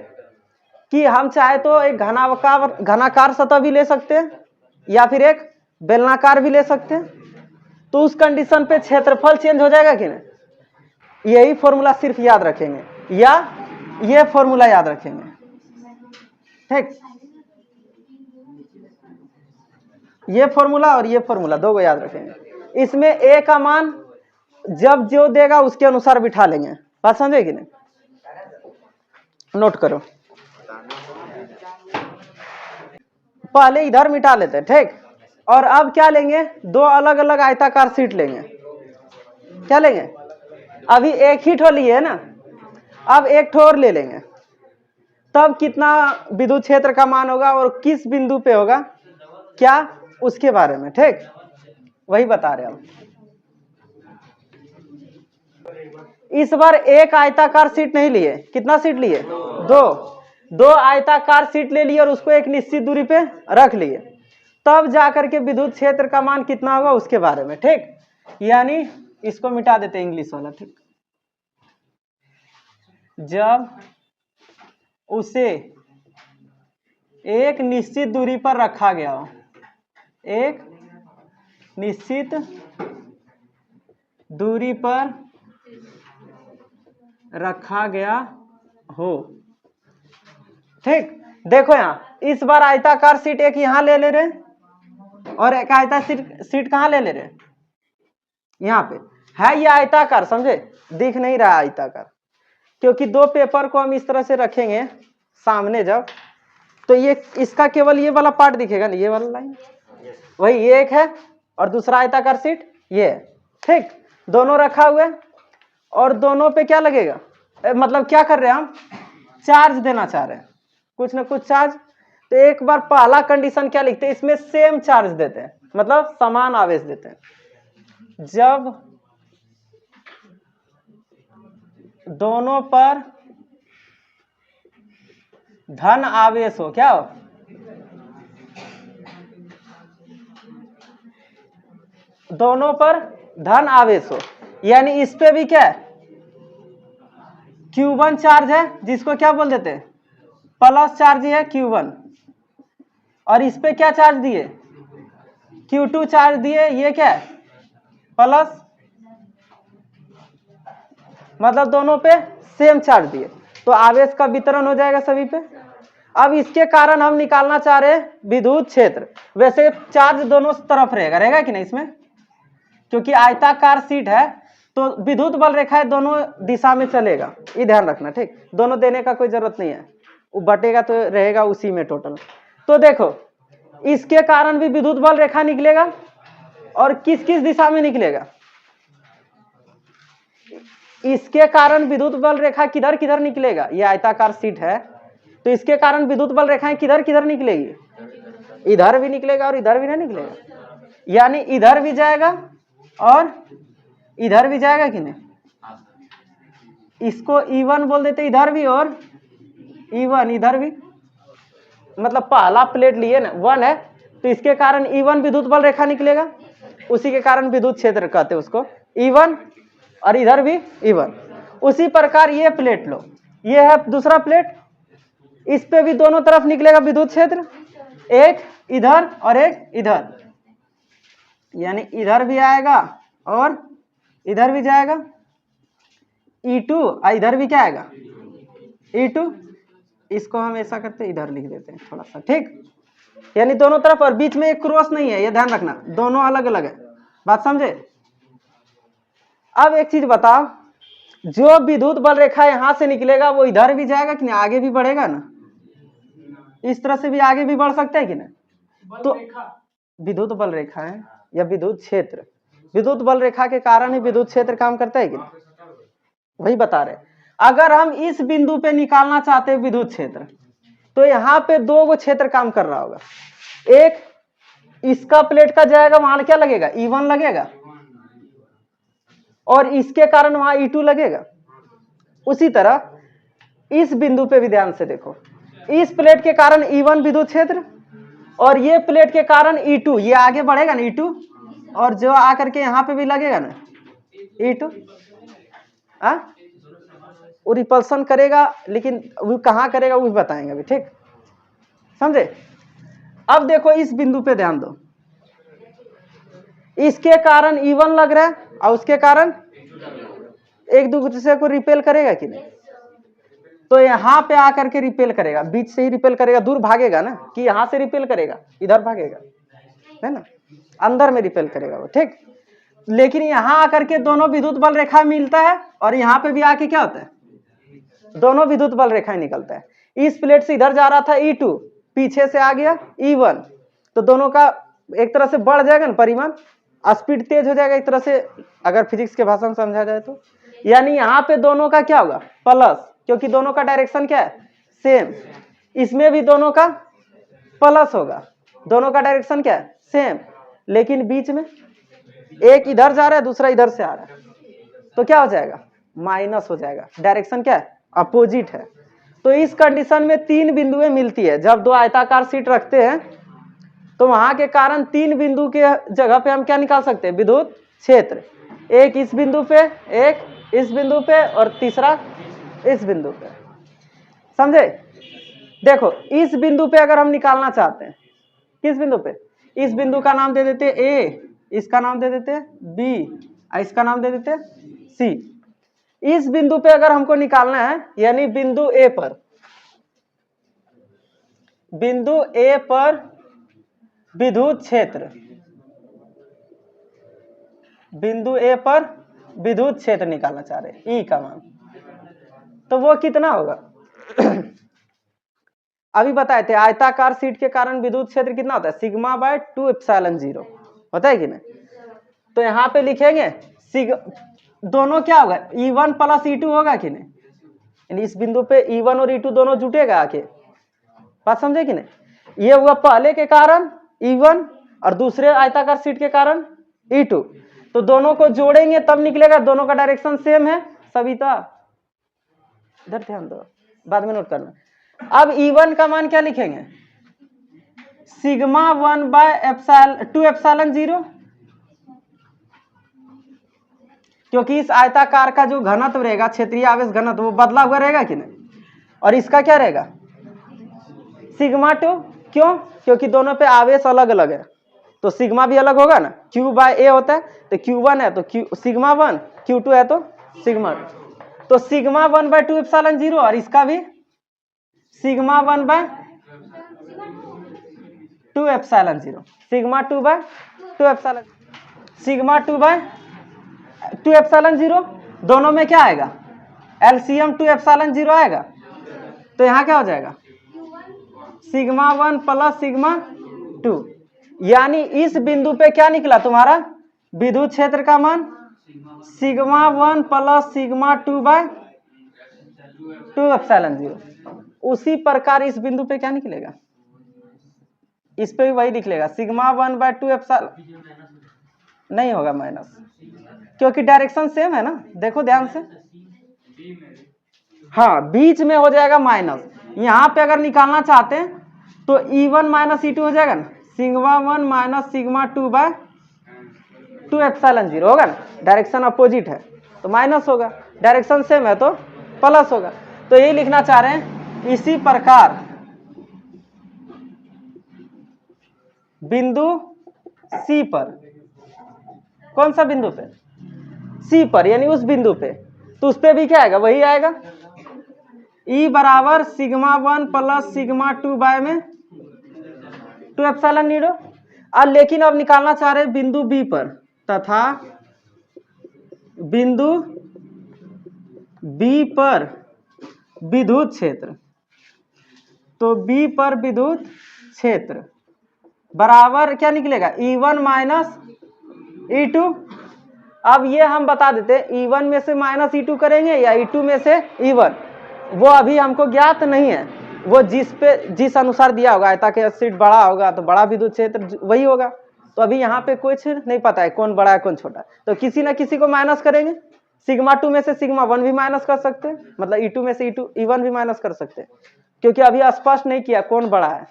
कि हम चाहे तो एक घनाकार सतह भी ले सकते हैं, या फिर एक बेलनाकार भी ले सकते हैं। तो उस कंडीशन पे क्षेत्रफल चेंज हो जाएगा कि नहीं। यही फॉर्मूला सिर्फ याद रखेंगे, या ये फॉर्मूला याद रखेंगे, ठीक। ये फॉर्मूला और ये फॉर्मूला दो को याद रखेंगे। इसमें A का मान जब जो देगा उसके अनुसार बिठा लेंगे, बात समझे कि नहीं, नोट करो। पहले इधर मिटा लेते हैं, ठीक। और अब क्या लेंगे, दो अलग अलग आयताकार शीट लेंगे। क्या लेंगे, अभी एक ही ठो लिए है ना, अब एक ठो और ले लेंगे। तब कितना विद्युत क्षेत्र का मान होगा और किस बिंदु पे होगा, क्या, उसके बारे में, ठीक, वही बता रहे हम। इस बार एक आयताकार शीट नहीं लिए, कितना शीट लिए, दो आयताकार शीट ले लिए और उसको एक निश्चित दूरी पे रख लिए। तब जाकर के विद्युत क्षेत्र का मान कितना होगा उसके बारे में, ठीक। यानी इसको मिटा देते इंग्लिश वाला, ठीक। जब उसे एक निश्चित दूरी पर रखा गया हो, एक निश्चित दूरी पर रखा गया हो, ठीक। देखो यहां इस बार आयताकार शीट एक यहां ले ले रहे और एक आयताकार शीट कहां ले ले रहे, यहां पे है। ये आयताकार, समझे, दिख नहीं रहा आयताकार, क्योंकि दो पेपर को हम इस तरह से रखेंगे सामने जब, तो ये इसका केवल ये वाला पार्ट दिखेगा ना, ये वाला लाइन, वही ये एक है और दूसरा आयताकार शीट ये है, ठीक। दोनों रखा हुआ है और दोनों पे क्या लगेगा, मतलब क्या कर रहे हैं हम, चार्ज देना चाह रहे हैं, कुछ ना कुछ चार्ज। तो एक बार पहला कंडीशन क्या लिखते हैं, इसमें सेम चार्ज देते हैं, मतलब समान आवेश देते हैं। जब दोनों पर धन आवेश हो, क्या हो, दोनों पर धन आवेश हो, यानी इस पे भी क्या है, Q1 चार्ज है, जिसको क्या बोल देते हैं, प्लस चार्ज है Q1, और इस पे क्या चार्ज दिए, Q2 चार्ज दिए, ये क्या है, प्लस, मतलब दोनों पे सेम चार्ज दिए, तो आवेश का वितरण हो जाएगा सभी पे। अब इसके कारण हम निकालना चाह रहे हैं विद्युत क्षेत्र। वैसे चार्ज दोनों तरफ रहेगा कि नहीं इसमें, क्योंकि आयताकार शीट है तो विद्युत बल रेखा दोनों दिशा में चलेगा, ये ध्यान रखना, ठीक। दोनों देने का कोई जरूरत नहीं है, वो बटेगा तो रहेगा उसी में टोटल। तो देखो इसके कारण भी विद्युत बल रेखा निकलेगा, और किस किस दिशा में निकलेगा, इसके कारण विद्युत बल रेखा किधर किधर निकलेगा, ये आयताकार शीट है तो इसके कारण विद्युत बल रेखाएं किधर किधर निकलेगी, इधर भी निकलेगा और इधर भी नहीं निकलेगा, यानी इधर भी जाएगा और इधर भी जाएगा कि नहीं, इसको E1 बोल देते इधर भी, और E1 इधर भी, मतलब पहला प्लेट लिए ना 1 है, तो इसके कारण E1 विद्युत बल रेखा निकलेगा, उसी के कारण विद्युत क्षेत्र कहते हैं उसको E1, और इधर भी E1। उसी प्रकार ये प्लेट लो, ये है दूसरा प्लेट, इस पे भी दोनों तरफ निकलेगा विद्युत क्षेत्र, एक इधर और एक इधर, यानी इधर भी आएगा और इधर भी जाएगा E2, और इधर भी क्या आएगा E2। इसको हम ऐसा करते हैं, इधर लिख देते हैं थोड़ा सा, ठीक, यानी दोनों तरफ, और बीच में एक क्रॉस नहीं है, ये ध्यान रखना, दोनों अलग अलग है, बात समझे। अब एक चीज बताओ, जो विद्युत बल रेखा यहां से निकलेगा वो इधर भी जाएगा कि नहीं, आगे भी बढ़ेगा ना, इस तरह से भी आगे भी बढ़ सकता है कि नहीं। तो विद्युत बल रेखा है या विद्युत क्षेत्र, विद्युत बल रेखा के कारण ही विद्युत क्षेत्र काम करता है कि नहीं, वही बता रहे। अगर हम इस बिंदु पे निकालना चाहते हैं विद्युत क्षेत्र, तो यहाँ पे दो गो क्षेत्र काम कर रहा होगा, एक इसका प्लेट का जाएगा, वहां क्या लगेगा E1 लगेगा, और इसके कारण वहां E2 लगेगा। उसी तरह इस बिंदु पे भी ध्यान से देखो, इस प्लेट के कारण E1 विद्युत क्षेत्र, और ये प्लेट के कारण E2, ये आगे बढ़ेगा ना E2, और जो आकर के यहाँ पे भी लगेगा ना E2, वो रिपल्सन करेगा, लेकिन वो कहाँ करेगा वो भी बताएंगे अभी, ठीक, समझे। अब देखो इस बिंदु पे ध्यान दो, इसके कारण E1 लग रहा है, और उसके कारण एक दूसरे को रिपेल करेगा कि नहीं, तो यहाँ पे आकर के रिपेल करेगा, बीच से ही रिपेल करेगा, दूर भागेगा ना, कि यहाँ से रिपेल करेगा इधर भागेगा, है ना, अंदर में रिपेल करेगा वो, ठीक। लेकिन यहाँ आकर के दोनों विद्युत बल रेखा मिलता है, और यहाँ पे भी आके क्या होता है, दोनों विद्युत बल रेखाएं निकलता है। इस प्लेट से इधर जा रहा था E2, पीछे से आ गया E1, तो दोनों का एक तरह से बढ़ जाएगा ना परिमाण, स्पीड तेज हो जाएगा एक तरह से, अगर फिजिक्स के भाषा में समझा जाए तो, यानी यहाँ पे दोनों का क्या होगा प्लस, क्योंकि दोनों का डायरेक्शन क्या है सेम, इसमें भी दोनों का प्लस होगा, दोनों का डायरेक्शन क्या है सेम, लेकिन बीच में एक इधर जा रहा है दूसरा इधर से आ रहा है, तो क्या हो जाएगा माइनस हो जाएगा, डायरेक्शन क्या है अपोजिट है। तो इस कंडीशन में तीन बिंदुएं मिलती है, जब दो आयताकार शीट रखते हैं तो वहां के कारण तीन बिंदु के जगह पे हम क्या निकाल सकते हैं विद्युत क्षेत्र, एक इस बिंदु पे, एक इस बिंदु पे, और तीसरा इस बिंदु पे, समझे। देखो इस बिंदु पे अगर हम निकालना चाहते हैं, किस बिंदु पे, इस बिंदु का नाम दे देते हैं ए, इसका नाम दे देते हैं बी, और इसका नाम दे देते हैं सी। इस बिंदु पे अगर हमको निकालना है, यानी बिंदु ए पर, बिंदु ए पर विद्युत क्षेत्र, बिंदु ए पर विद्युत क्षेत्र निकालना चाह रहे हैं, ई का मान, तो वो कितना होगा अभी बताए थे, आयताकार शीट के कारण विद्युत क्षेत्र कितना होता है सिग्मा बाय 2 एप्सिलॉन 0 होता है कि नहीं। तो यहाँ पे लिखेंगे दोनों क्या होगा E1 प्लस E2 होगा कि नहीं, यानी इस बिंदु पे E1 और E2 दोनों जुटेगा आके, बात समझे कि नहीं। ये हुआ पहले के कारण E1 और दूसरे आयताकार शीट के कारण E2, तो दोनों को जोड़ेंगे तब निकलेगा, दोनों का डायरेक्शन सेम है सविता, इधर ध्यान दो बाद में नोट करना। अब E1 का मान क्या लिखेंगे सिग्मा 1 बाय 2 एप्सिलॉन 0, क्योंकि इस आयताकार का जो घनत्व रहेगा क्षेत्रीय आवेश घनत्व वो बदला हुआ रहेगा कि नहीं, और इसका क्या रहेगा सिग्मा 2, क्यों, क्योंकि दोनों पे आवेश अलग अलग है, तो सिग्मा भी अलग होगा ना, Q बाय A होता है, तो Q1 है तो सिग्मा 1, Q2 है तो सिग्मा 2, तो सिग्मा 1 बाय 2 एप्सिलॉन 0, और इसका भी sigma 1 by 2 epsilon 0, sigma 2 by 2 epsilon, sigma 2 by 2 epsilon 0, दोनों में क्या आएगा एलसीएम 2 एप्सिलॉन 0 आएगा, तो यहाँ क्या हो जाएगा सिग्मा 1 प्लस सिग्मा 2, यानी इस बिंदु पे क्या निकला तुम्हारा विद्युत क्षेत्र का मान sigma 1 plus sigma 2 by 2 epsilon 0। उसी प्रकार इस बिंदु पे क्या निकलेगा, इस पे भी वही निकलेगा सिग्मा 1 बाय 2 एप्सिलॉन, नहीं होगा माइनस, क्योंकि डायरेक्शन सेम है ना, देखो ध्यान से हाँ बीच में हो जाएगा माइनस। यहाँ पे अगर निकालना चाहते हैं तो E1 माइनस E2 हो जाएगा ना, sigma 1 minus sigma 2 by 2 epsilon 0 होगा ना, डायरेक्शन अपोजिट है तो माइनस होगा, डायरेक्शन सेम है तो प्लस होगा। तो यही लिखना चाह रहे हैं, इसी प्रकार बिंदु सी पर, कौन सा बिंदु पे, सी पर, यानी उस बिंदु पे, तो उस पे भी क्या आएगा, वही आएगा, E बराबर सिग्मा 1 प्लस सिग्मा 2 बाय में 2 एप्सिलॉन 0। अब लेकिन अब निकालना चाह रहे हैं बिंदु बी पर, तथा बिंदु बी पर विद्युत क्षेत्र। तो बी पर विद्युत क्षेत्र बराबर क्या निकलेगा, E1 माइनस E2। अब ये हम बता देते हैं, E1 में से माइनस E2 करेंगे या E2 में से E1, वो अभी हमको ज्ञात नहीं है, वो जिस अनुसार दिया होगा, आयताकार शीट बड़ा होगा तो बड़ा विद्युत क्षेत्र वही होगा। तो अभी यहाँ पे कुछ नहीं पता है कौन बड़ा है कौन छोटा है, तो किसी ना किसी को माइनस करेंगे। सिग्मा 2 में से सिग्मा 1 भी माइनस कर सकते हैं, मतलब E2 में से E1 भी माइनस कर सकते हैं, क्योंकि अभी स्पष्ट नहीं किया कौन बड़ा है।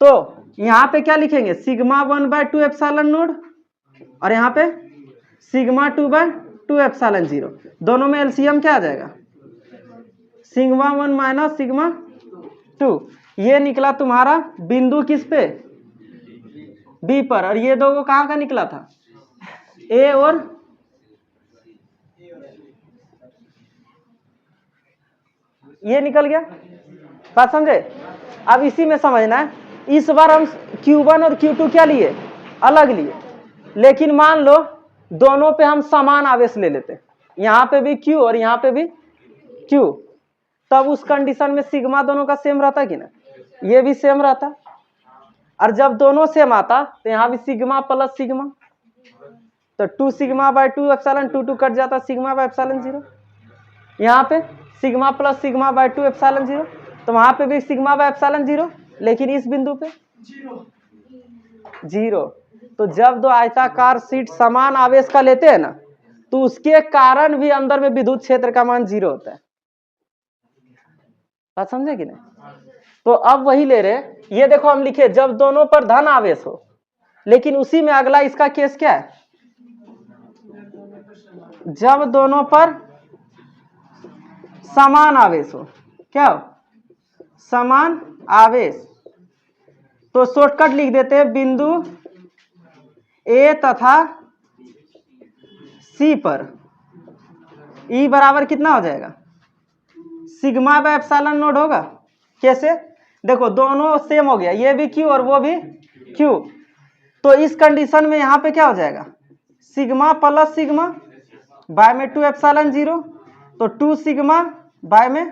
तो यहाँ पे क्या लिखेंगे, सिग्मा 1 बाय 2 एप्सिलॉन नोड, और यहाँ पे सिग्मा 2 बाय 2 एप्सिलॉन 0। दोनों में एलसीएम क्या आ जाएगा, सिग्मा 1 माइनस सिग्मा 2। ये निकला तुम्हारा बिंदु किस पे, बी पर, और ये दो कहाँ का निकला था, ए और ये निकल गया, बात समझे। अब इसी में समझना है, इस बार हम Q1 और Q2 क्या लिए, अलग लिए, लेकिन मान लो दोनों पे हम समान आवेश ले लेते, यहाँ पे भी Q और यहाँ पे भी Q, तब उस कंडीशन में सिग्मा दोनों का सेम रहता कि ना, ये भी सेम रहता। और जब दोनों सेम आता तो यहाँ भी सिग्मा प्लस सिग्मा, तो 2 सिग्मा बाय 2 एप्सिलॉन 2 कट जाता, सिग्मा बाय एप्सिलॉन 0। यहाँ पे sigma plus sigma bye 2 epsilon 0, तो वहां पे भी सिग्मा बाय एप्सिलॉन 0, लेकिन इस बिंदु पे 0। तो जब दो आयताकार शीट समान आवेश का लेते हैं ना, तो उसके कारण भी अंदर में विद्युत क्षेत्र का मान 0 होता है। बात समझे कि नहीं। तो अब वही ले रहे, ये देखो हम लिखे जब दोनों पर धन आवेश हो, लेकिन उसी में अगला इसका केस क्या है, जब दोनों पर समान आवेश हो, क्या हो, समान आवेश। तो शॉर्टकट लिख देते हैं, बिंदु ए तथा सी पर E बराबर कितना हो जाएगा, सिग्मा बाय एप्सिलॉन नोड होगा। कैसे, देखो दोनों सेम हो गया, ये भी Q और वो भी Q, तो इस कंडीशन में यहाँ पे क्या हो जाएगा, सिग्मा प्लस सिग्मा बाय में 2 एप्सिलॉन 0, तो 2 सिग्मा बाय में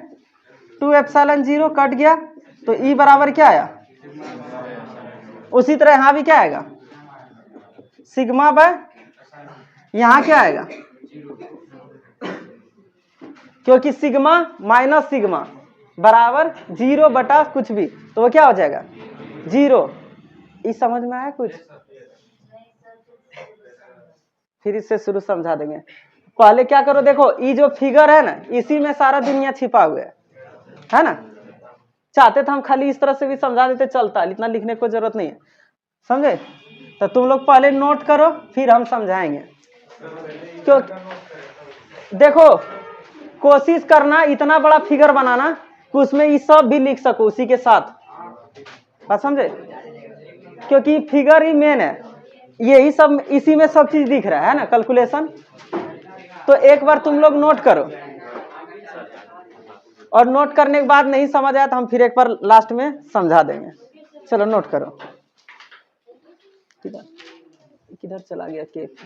2 एप्सिलॉन 0 कट गया, तो E बराबर क्या आया, उसी तरह यहाँ भी क्या आएगा, सिग्मा बाय, यहाँ क्या आएगा, क्योंकि सिग्मा माइनस सिग्मा बराबर 0 बटा कुछ भी, तो वो क्या हो जाएगा 0। इस समझ में आया कुछ, फिर इससे शुरू समझा देंगे। पहले क्या करो, देखो ये जो फिगर है ना, इसी में सारा दुनिया छिपा हुआ है ना। चाहते तो हम खाली इस तरह से भी समझा देते, चलता, इतना लिखने को जरूरत नहीं है, समझे। तो तुम लोग पहले नोट करो, फिर हम समझाएंगे। क्यों, देखो कोशिश करना इतना बड़ा फिगर बनाना कि उसमें ये सब भी लिख सको उसी के साथ, बात समझे, क्योंकि फिगर ही मेन है, यही सब, इसी में सब चीज दिख रहा है ना, कैलकुलेशन। तो एक बार तुम लोग नोट करो, और नोट करने के बाद नहीं समझ आया तो हम फिर एक बार लास्ट में समझा देंगे। चलो नोट करो, किधर चला गया केक,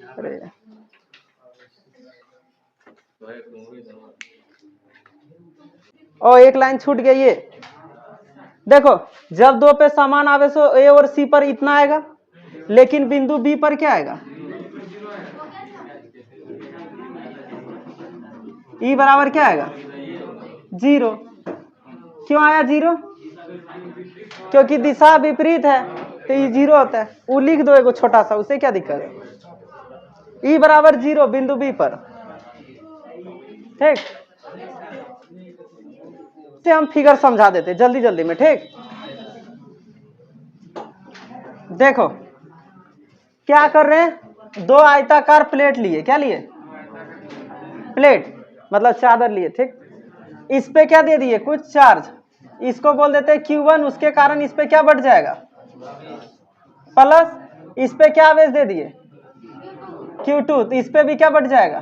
अरे और एक लाइन छूट गई, ये देखो जब दो पे समान आवेश हो, ए और सी पर इतना आएगा, लेकिन बिंदु बी पर क्या आएगा, ई बराबर क्या आएगा 0। क्यों आया 0, क्योंकि दिशा विपरीत है, तो ये 0 होता है। वो लिख दो एगो छोटा सा, उसे क्या दिक्कत है, ई बराबर 0 बिंदु बी पर। ठीक से हम फिगर समझा देते जल्दी जल्दी में। ठीक, देखो क्या कर रहे हैं, दो आयताकार प्लेट लिए, क्या लिए, प्लेट मतलब चादर लिए। ठीक, इस पे क्या दे दिए, कुछ चार्ज, इसको बोल देते हैं Q1, उसके कारण इस पे क्या बढ़ जाएगा, प्लस इस पे क्या आवेश दे दिए Q2, तो इस पे भी क्या बढ़ जाएगा,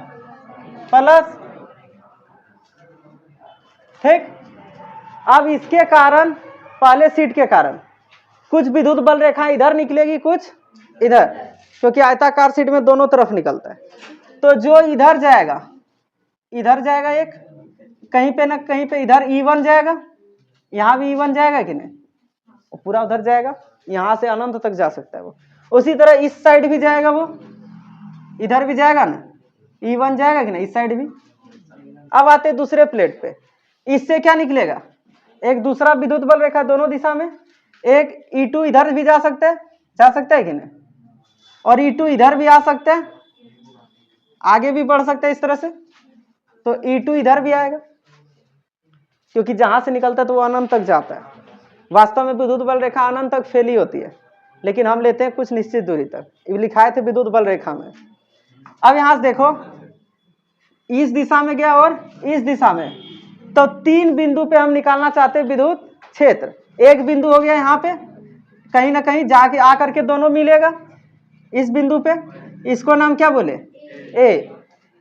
प्लस। ठीक, अब इसके कारण, पहले सीट के कारण कुछ विद्युत बल रेखा इधर निकलेगी, कुछ इधर, क्योंकि आयताकार सीट में दोनों तरफ निकलता है। तो जो इधर जाएगा, इधर जाएगा एक, कहीं पे ना कहीं पे इधर E1 जाएगा, यहाँ भी E1 जाएगा कि नहीं, पूरा उधर जाएगा, यहाँ से अनंत तक जा सकता है वो। उसी तरह इस साइड भी जाएगा, वो इधर भी जाएगा ना, E1 जाएगा कि नहीं, इस साइड भी। अब आते दूसरे प्लेट पे, इससे क्या निकलेगा, एक दूसरा विद्युत बल रेखा दोनों दिशा में, एक E2 इधर भी जा सकता है कि नहीं, और E2 इधर भी आ सकता है, आगे भी बढ़ सकता है इस तरह से, तो E2 इधर भी आएगा, क्योंकि जहां से निकलता है तो वो अनंत तक जाता है। वास्तव में विद्युत बल रेखा अनंत तक फैली होती है, लेकिन हम लेते हैं कुछ निश्चित दूरी तक, लिखाए थे विद्युत बल रेखा में। अब यहां से देखो, इस दिशा में गया और इस दिशा में, तो तीन बिंदु पे हम निकालना चाहते हैं विद्युत क्षेत्र। एक बिंदु हो गया यहाँ पे, कहीं ना कहीं जाके आकर के दोनों मिलेगा इस बिंदु पे, इसको नाम क्या बोले, ए।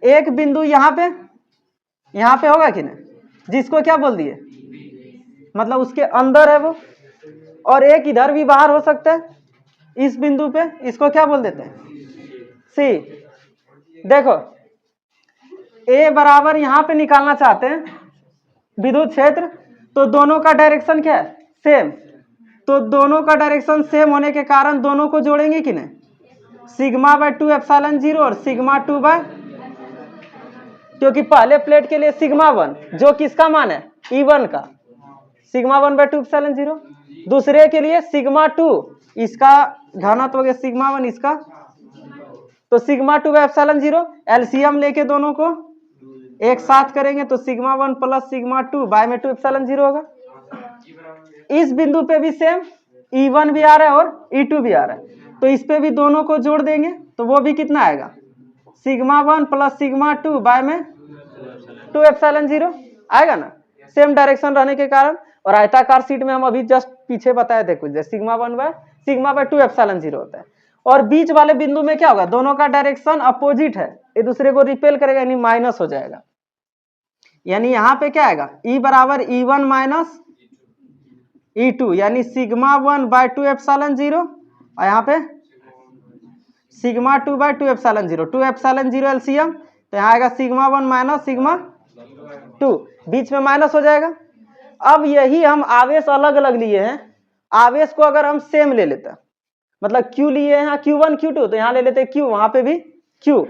एक बिंदु यहाँ पे होगा कि नहीं, जिसको क्या बोल दिए, मतलब उसके अंदर है वो, और एक इधर भी बाहर हो सकता है इस बिंदु पे, इसको क्या बोल देते हैं, सी। देखो ए बराबर यहाँ पे निकालना चाहते हैं विद्युत क्षेत्र, तो दोनों का डायरेक्शन क्या है, सेम, तो दोनों का डायरेक्शन सेम होने के कारण दोनों को जोड़ेंगे कि नहीं, सिग्मा बाय 2 एप्सिलॉन 0 और सिग्मा 2 बाय, क्योंकि पहले प्लेट के लिए सिग्मा 1 जो किसका मान है, E1 का, सिग्मा 1 बाय 2 एप्सिलॉन 0, दूसरे के लिए सिग्मा 2, इसका घनत्व हो गया सिग्मा 1 इसका, तो सिग्मा 2 बाय एप्सिलॉन 0, एलसीएम लेके दोनों को एक साथ करेंगे तो सिग्मा 1 प्लस सिग्मा 2 बाय में 2 एप्सिलॉन 0 होगा। इस बिंदु पे भी सेम, E1 भी आ रहा है और E2 भी आ रहा है, तो इस पे भी दोनों को जोड़ देंगे तो वो भी कितना आएगा, सिग्मा 1 प्लस सिग्मा 2 बाय में 2 एप्सिलॉन 0 आएगा ना, सेम डायरेक्शन रहने के कारण। और आयताकार सीट में हम अभी जस्ट पीछे बताए थे कुछ, sigma 1 by sigma bye 2 epsilon 0 होता है। और बीच वाले बिंदु में क्या होगा, दोनों का डायरेक्शन अपोजिट है, एक दूसरे को रिपेल करेगा, यानी माइनस हो जाएगा, यानी यहाँ पे क्या आएगा, E बराबर E1 माइनस E2, यानी सिग्मा 1 बाय 2 एप्सिलॉन 0, और यहाँ पे sigma 2 by 2 epsilon 0, 2 epsilon 0 LCM, तो यहाँ आएगा सिग्मा 1 माइनस सिग्मा 2, बीच में माइनस हो जाएगा। अब यही हम आवेश अलग अलग लिए हैं, आवेश को अगर हम सेम ले लेते हैं, मतलब Q लिए हैं Q1 Q2, तो यहाँ ले लेते हैं Q, वहां पे भी Q,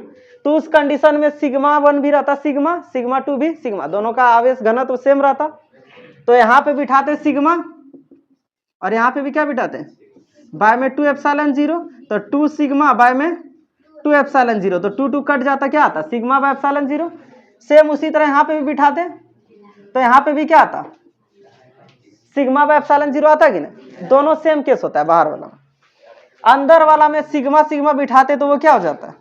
तो उस कंडीशन में सिग्मा 1 भी रहता सिग्मा, सिग्मा 2 भी सिग्मा, दोनों का आवेश घनत्व सेम रहता, तो यहाँ पे बिठाते सिग्मा, और यहाँ पे भी क्या बिठाते हैं, बाय में 2 एप्सिलॉन 0, तो 2 सिग्मा बाय में 2 एप्सिलॉन 0, तो 2 2 कट जाता, क्या आता, सिग्मा बाय एप्सिलॉन 0। सेम उसी तरह यहाँ पे भी बिठाते, तो यहाँ पे भी क्या आता, सिग्मा बाय एप्सिलॉन 0 आता कि नहीं, दोनों सेम केस होता है। बाहर वाला, अंदर वाला में सिग्मा सिग्मा बिठाते तो वो क्या हो जाता है,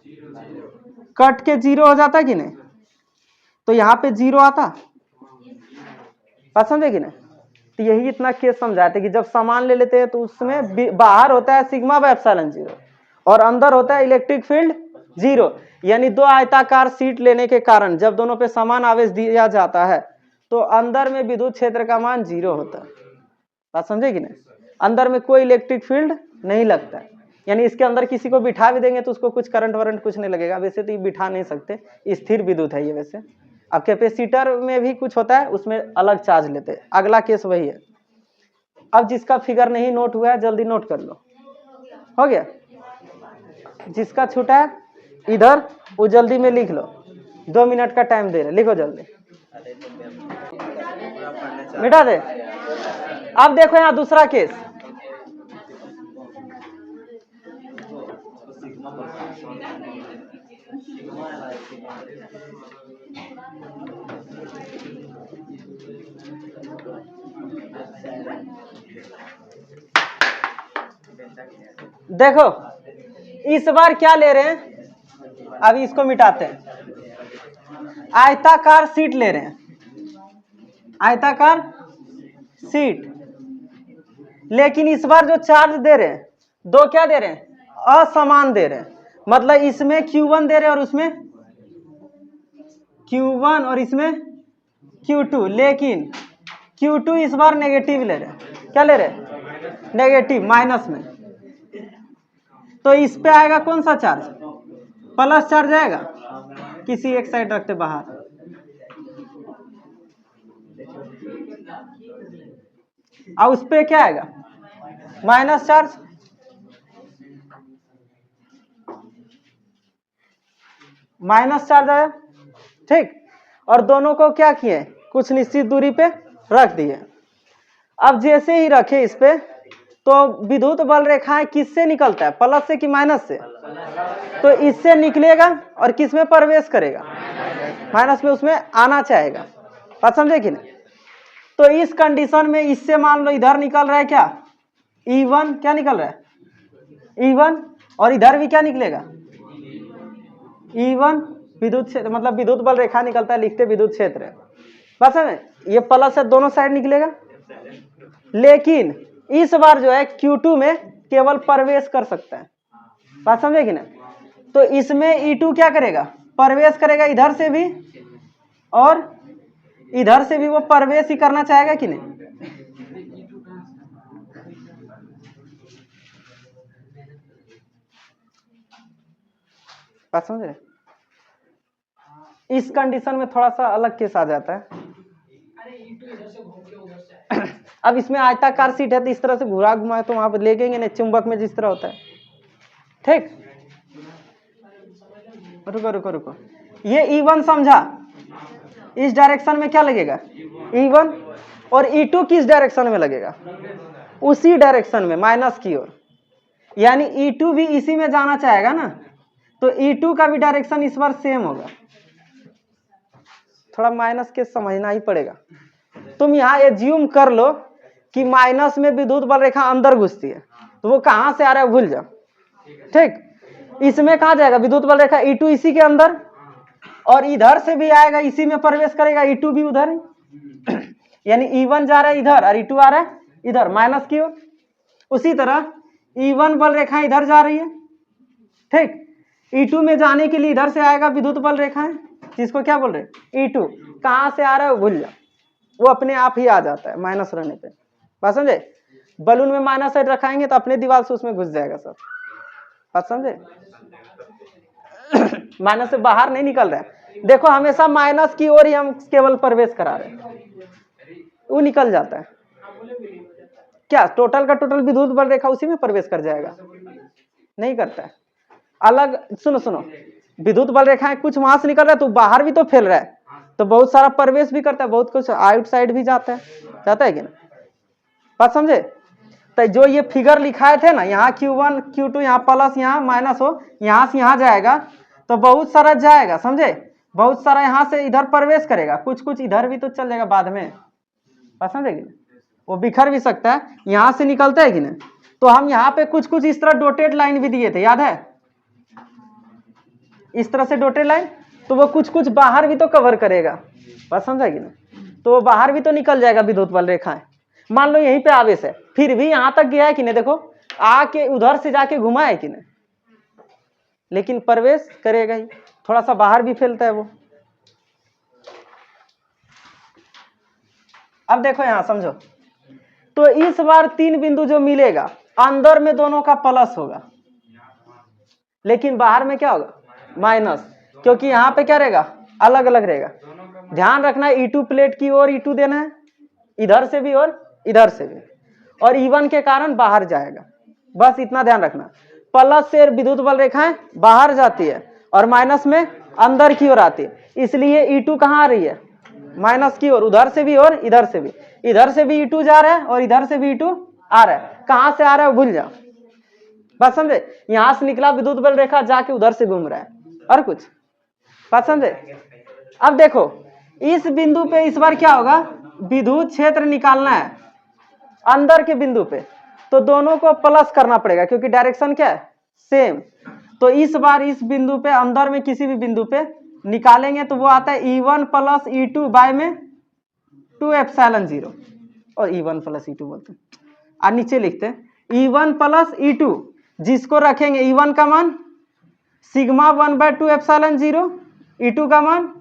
कट के 0 हो जाता कि नहीं, तो यहाँ पे 0 आता, बात समझे कि नहीं। तो यही इतना केस समझाते कि जब सामान ले लेते हैं तो उसमें बाहर होता है सिग्मा बाय एप्सिलॉन 0 और अंदर होता है इलेक्ट्रिक फील्ड 0, यानी दो आयताकार सीट लेने के कारण जब दोनों पे समान आवेश दिया जाता है तो अंदर में विद्युत क्षेत्र का मान 0 होता है। बात समझे कि नहीं, अंदर में कोई इलेक्ट्रिक फील्ड नहीं लगता है, यानी इसके अंदर किसी को बिठा भी देंगे तो उसको कुछ करंट वरंट कुछ नहीं लगेगा। वैसे तो ये बिठा नहीं सकते, स्थिर विद्युत है ये। वैसे अब कैपेसिटर में भी कुछ होता है, उसमें अलग चार्ज लेते हैं, अगला केस वही है। अब जिसका फिगर नहीं नोट हुआ है जल्दी नोट कर लो, हो गया, जिसका छूटा है इधर वो जल्दी में लिख लो, 2 मिनट का टाइम दे रहे, लिखो जल्दी, मिटा दे। अब देखो यहाँ दूसरा केस, देखो इस बार क्या ले रहे हैं, अभी इसको मिटाते हैं। आयताकार शीट ले रहे हैं, आयताकार शीट, लेकिन इस बार जो चार्ज दे रहे हैं दो क्या दे रहे हैं, असमान दे रहे हैं। मतलब इसमें Q1 दे रहे हैं और उसमें Q1 और इसमें Q2, लेकिन Q2 इस बार नेगेटिव ले रहे हैं। क्या ले रहे हैं, नेगेटिव, माइनस में। तो इस पे आएगा कौन सा चार्ज, प्लस चार्ज आएगा, किसी एक साइड रखते बाहर। और उस पे क्या आएगा, माइनस चार्ज। माइनस चार्ज आया, ठीक। और दोनों को क्या किए, कुछ निश्चित दूरी पे रख दिए। अब जैसे ही रखे इस पे, तो विद्युत बल रेखाएं किससे निकलता है, प्लस से कि माइनस से। तो इससे निकलेगा और किस में प्रवेश करेगा, माइनस में, उसमें आना चाहेगा। बात समझे कि नहीं। तो इस कंडीशन में इससे मान लो इधर निकल रहा है क्या, E1 क्या निकल रहा है, E1, और इधर भी क्या निकलेगा, E1। विद्युत क्षेत्र मतलब विद्युत बल रेखा निकलता है, लिखते विद्युत क्षेत्र। बस है, ये प्लस है, दोनों साइड निकलेगा। लेकिन इस बार जो है Q2 में केवल प्रवेश कर सकता है। बात समझे कि ना। तो इसमें E2 क्या करेगा, प्रवेश करेगा इधर से भी और इधर से भी, वो प्रवेश ही करना चाहेगा कि नहीं। बात समझ रहे। इस कंडीशन में थोड़ा सा अलग केस आ जाता है। अब इसमें आयताकार सीट है तो इस तरह से घुरा घुमाए तो वहां पर लेगेंगे नहीं, चुंबक में जिस तरह होता है, ठीक। रुको रुको रुको, ये E1 समझा, इस डायरेक्शन में क्या लगेगा, E1, और E2 किस डायरेक्शन में लगेगा, उसी डायरेक्शन में, माइनस की ओर। यानी E2 भी इसी में जाना चाहेगा ना, तो E2 का भी डायरेक्शन इस बार सेम होगा। थोड़ा माइनस के समझना ही पड़ेगा। तुम यहाँ एज्यूम कर लो कि माइनस में विद्युत बल रेखा अंदर घुसती है, तो वो कहां से आ रहा है भूल जाओ, ठीक। इसमें कहां जाएगा विद्युत बल रेखा, E2 इसी के अंदर, और इधर से भी आएगा, इसी में प्रवेश करेगा, E2 भी उधर ही। यानी E1 जा रहा है इधर और E2 आ रहा है इधर, माइनस की ओर। उसी तरह E1 बल रेखा इधर जा रही है, ठीक। E2 में जाने के लिए इधर से आएगा विद्युत बल रेखाएं, जिसको क्या बोल रहे, E2। कहां से आ रहा है भूल जाओ, वो अपने आप ही आ जाता है माइनस रहने पे। बात समझे। बलून में माइनस साइड रखाएंगे तो अपने दीवार से उसमें घुस जाएगा सब। बात समझे। माइनस से बाहर नहीं निकल रहा है, देखो हमेशा माइनस की ओर ही हम केवल प्रवेश करा रहे हैं, वो निकल जाता है। क्या टोटल का टोटल विद्युत बल रेखा उसी में प्रवेश कर जाएगा, नहीं करता है। अलग सुनो सुनो, विद्युत बल रेखाएं कुछ वहां से निकल रहा है तो बाहर भी तो फैल रहा है, तो बहुत सारा प्रवेश भी करता है, बहुत कुछ आउटसाइड भी जाता है कि ना। बात समझे। तो जो ये फिगर लिखाए थे ना, यहाँ Q1 Q2, यहाँ प्लस यहाँ माइनस हो, यहाँ से यहाँ जाएगा तो बहुत सारा जाएगा, समझे। बहुत सारा यहाँ से इधर प्रवेश करेगा, कुछ कुछ इधर भी तो चल जाएगा बाद में। बात समझे कि ना, वो बिखर भी सकता है, यहाँ से निकलता है कि ना। तो हम यहाँ पे कुछ कुछ इस तरह डोटेड लाइन भी दिए थे, याद है, इस तरह से डोटेड लाइन, तो वो कुछ कुछ बाहर भी तो कवर करेगा। बात समझा कि ना। तो वो बाहर भी तो निकल जाएगा विद्युत बल रेखाएं। मान लो यहीं पे आवेश है, फिर भी यहां तक गया है कि नहीं, देखो आके उधर से जाके घुमा है कि नहीं, लेकिन प्रवेश करेगा ही, थोड़ा सा बाहर भी फैलता है वो। अब देखो यहां समझो, तो इस बार तीन बिंदु जो मिलेगा, अंदर में दोनों का प्लस होगा, लेकिन बाहर में क्या होगा, माइनस, क्योंकि यहाँ पे क्या रहेगा, अलग अलग रहेगा। ध्यान रखना है E2 प्लेट की ओर E2 देना है, इधर से भी और इधर से भी, और E1 के कारण बाहर जाएगा। बस इतना ध्यान रखना। प्लस से विद्युत बल रेखाएं बाहर जाती है और माइनस में अंदर की ओर आती है, इसलिए E2 कहाँ आ रही है, माइनस की ओर, उधर से भी और इधर से भी। इधर से भी E2 जा रहा है और इधर से भी E2 आ रहा है, कहां से आ रहा है भूल जाओ। बात समझे। यहां से निकला विद्युत बल रेखा जाके उधर से घूम रहा है, और कुछ। बात समझे। अब देखो इस बिंदु पे इस बार क्या होगा, विद्युत क्षेत्र निकालना है, अंदर के बिंदु पे, तो दोनों को प्लस करना पड़ेगा क्योंकि डायरेक्शन क्या है, सेम। तो इस बार इस बिंदु पे, अंदर में किसी भी बिंदु पे निकालेंगे तो वो आता है E1 प्लस E2 बाय में 2ε0, और E1 प्लस E2 बोलते हैं। और नीचे लिखते हैं E1 प्लस E2, जिसको रखेंगे E1 का मान सिग्मा 1 बाय 2ε0, E2 का मान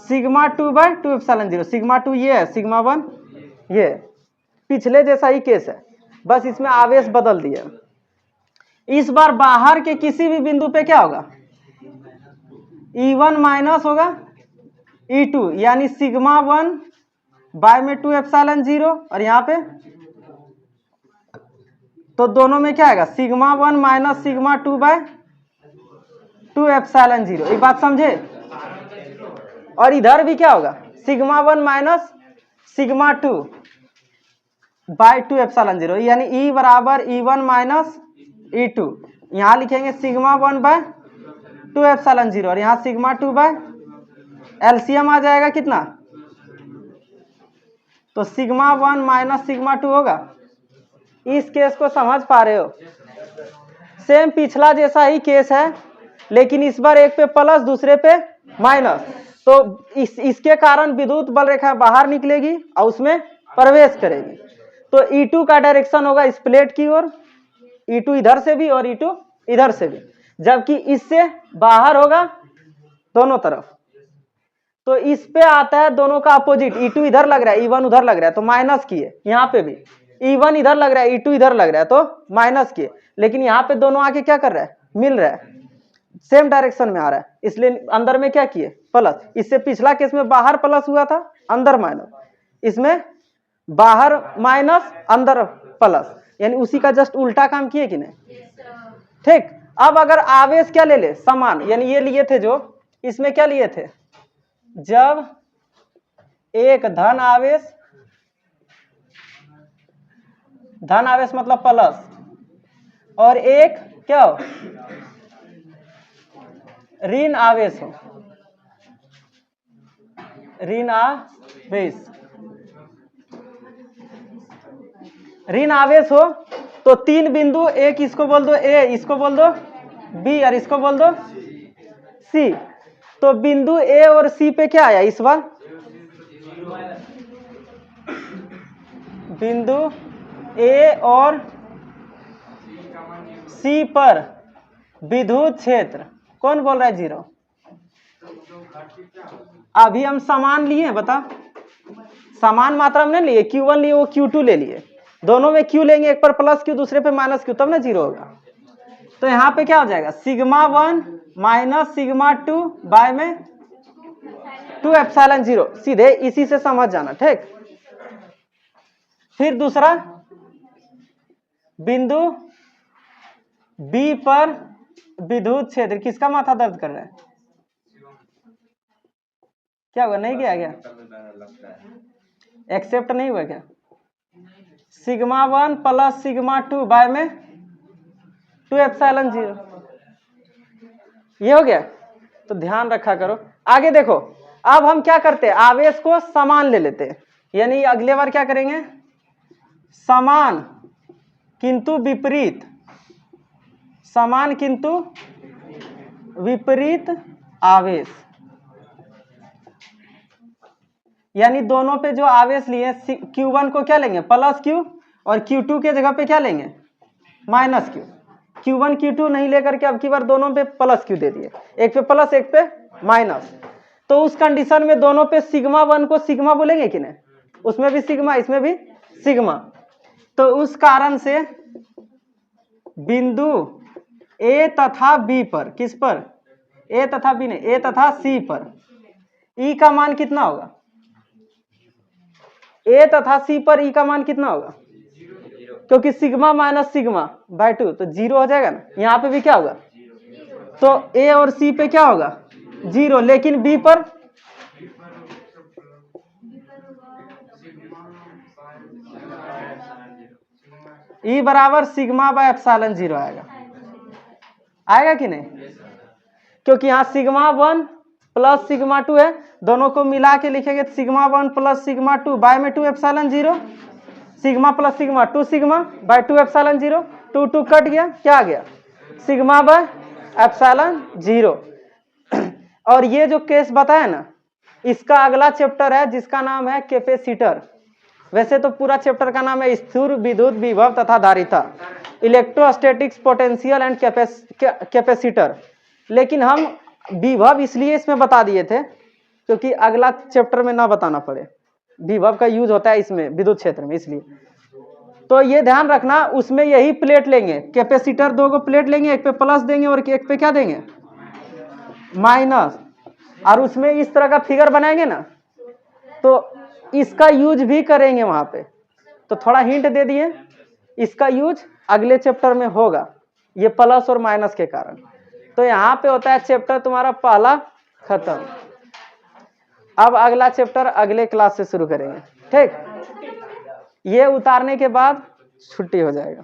सिग्मा 2 बाय 2ε0। सिग्मा 2 ये है, सिग्मा 1 ये है। पिछले जैसा ही केस है, बस इसमें आवेश बदल दिया। इस बार बाहर के किसी भी बिंदु पे क्या होगा, E1 माइनस होगा E2, यानी सिग्मा 1 बाय में 2ε0, और यहाँ पे तो दोनों में क्या आएगा, सिग्मा 1 माइनस सिग्मा 2 बाय 2ε0। ये बात समझे। और इधर भी क्या होगा, सिग्मा 1 माइनस सिग्मा 2 बाय 2ε0, यानी E बराबर E1 माइनस E2। यहाँ लिखेंगे सिग्मा 1 बाय 2ε0, और यहाँ सिग्मा 2 बाय एलसीएम आ जाएगा कितना, तो सिग्मा 1 माइनस सिग्मा 2 होगा। इस केस को समझ पा रहे हो, सेम पिछला जैसा ही केस है, लेकिन इस बार एक पे प्लस दूसरे पे माइनस। तो इसके कारण विद्युत बल रेखा बाहर निकलेगी और उसमें प्रवेश करेगी। तो E2 का डायरेक्शन होगा इस प्लेट की ओर, E2 इधर से भी और E2 इधर से भी, जबकि इससे बाहर होगा दोनों तरफ। तो इस पे आता है दोनों का अपोजिट, E2 इधर लग रहा है, E1 उधर लग रहा है, तो माइनस किए। यहाँ पे भी E1 इधर लग रहा है, E2 इधर लग रहा है, तो माइनस किए। लेकिन यहाँ पे दोनों आके क्या कर रहा है, मिल रहा है, सेम डायरेक्शन में आ रहा है, इसलिए अंदर में क्या किए, प्लस। इससे पिछला केस में बाहर प्लस हुआ था, अंदर माइनस, इसमें बाहर माइनस अंदर प्लस, यानी उसी का जस्ट उल्टा काम किए कि नहीं। ठीक। अब अगर आवेश क्या ले ले, समान, यानी ये लिए थे जो, इसमें क्या लिए थे, जब एक धन आवेश मतलब प्लस, और एक क्या हो, ऋण आवेश हो, ऋण आवेश हो, तो तीन बिंदु, एक इसको बोल दो A, इसको बोल दो B, और इसको बोल दो C। तो बिंदु A और C पे क्या आया इस बार, बिंदु A और C पर विद्युत क्षेत्र कौन बोल रहा है, 0। अभी हम समान लिए, बता, समान मात्रा में नहीं लिए, Q1 लिए, वो Q2 ले लिए, दोनों में Q लेंगे, एक पर प्लस Q दूसरे पे माइनस Q, तब ना 0 होगा। तो यहाँ पे क्या हो जाएगा, सिग्मा 1 माइनस सिग्मा 2 बाय में 2ε0, सीधे इसी से समझ जाना। ठीक। फिर दूसरा, बिंदु B पर विद्युत क्षेत्र, किसका माथा दर्द कर रहा है, क्या हुआ, नहीं गया क्या, एक्सेप्ट नहीं हुआ क्या, सिग्मा 1 प्लस सिग्मा 2 बाय में 2ε0, ये हो गया। तो ध्यान रखा करो। आगे देखो, अब हम क्या करते हैं, आवेश को समान ले लेते हैं, यानी अगले बार क्या करेंगे, समान किंतु विपरीत, समान किंतु विपरीत आवेश, यानी दोनों पे जो आवेश लिए, Q1 को क्या लेंगे, प्लस Q, और Q2 के जगह पे क्या लेंगे, माइनस Q। Q1 Q2 नहीं लेकर के अब की बार दोनों पे प्लस Q दे दिए, एक पे प्लस एक पे माइनस। तो उस कंडीशन में दोनों पे सिग्मा 1 को सिग्मा बोलेंगे कि नहीं, उसमें भी सिग्मा, इसमें भी सिग्मा। तो उस कारण से बिंदु A तथा B पर, किस पर, A तथा B नहीं, A तथा C पर E का मान कितना होगा, A तथा C पर E का मान कितना होगा, क्योंकि सिग्मा माइनस सिग्मा बाय 2, तो 0 हो जाएगा ना। यहाँ पे भी क्या होगा, तो A और C पे क्या होगा, 0, लेकिन B पर E बराबर सिग्मा बाय एप्सिलॉन 0 आएगा, आएगा कि नहीं, क्योंकि यहाँ सिग्मा 1 प्लस सिग्मा 2 है, दोनों को मिला के लिखेंगे सिग्मा 1 प्लस सिग्मा 2 बाय में 2 epsilon 0, sigma plus sigma 2 sigma bye 2 epsilon 0, 2 cut गया, क्या आ गया सिग्मा बाय एप्सिलॉन 0। और ये जो केस बताया ना, इसका अगला चैप्टर है जिसका नाम है कैपेसिटर। वैसे तो पूरा चैप्टर का नाम है स्थिर विद्युत विभव तथा धारिता, इलेक्ट्रोस्टैटिक्स पोटेंशियल एंड कैपेसिटर, लेकिन हम विभव इसलिए इसमें बता दिए थे क्योंकि अगला चैप्टर में ना बताना पड़े। विभव का यूज होता है इसमें विद्युत क्षेत्र में, इसलिए तो ये ध्यान रखना, उसमें यही प्लेट लेंगे, कैपेसिटर 2 को प्लेट लेंगे, एक पे प्लस देंगे और एक पे क्या देंगे माइनस, और उसमें इस तरह का फिगर बनाएंगे ना, तो इसका यूज भी करेंगे वहां पे। तो थोड़ा हिंट दे दिए, इसका यूज अगले चैप्टर में होगा, ये प्लस और माइनस के कारण। तो यहाँ पे होता है चैप्टर तुम्हारा पहला खत्म। अब अगला चैप्टर अगले क्लास से शुरू करेंगे, ठीक। ये उतारने के बाद छुट्टी हो जाएगा।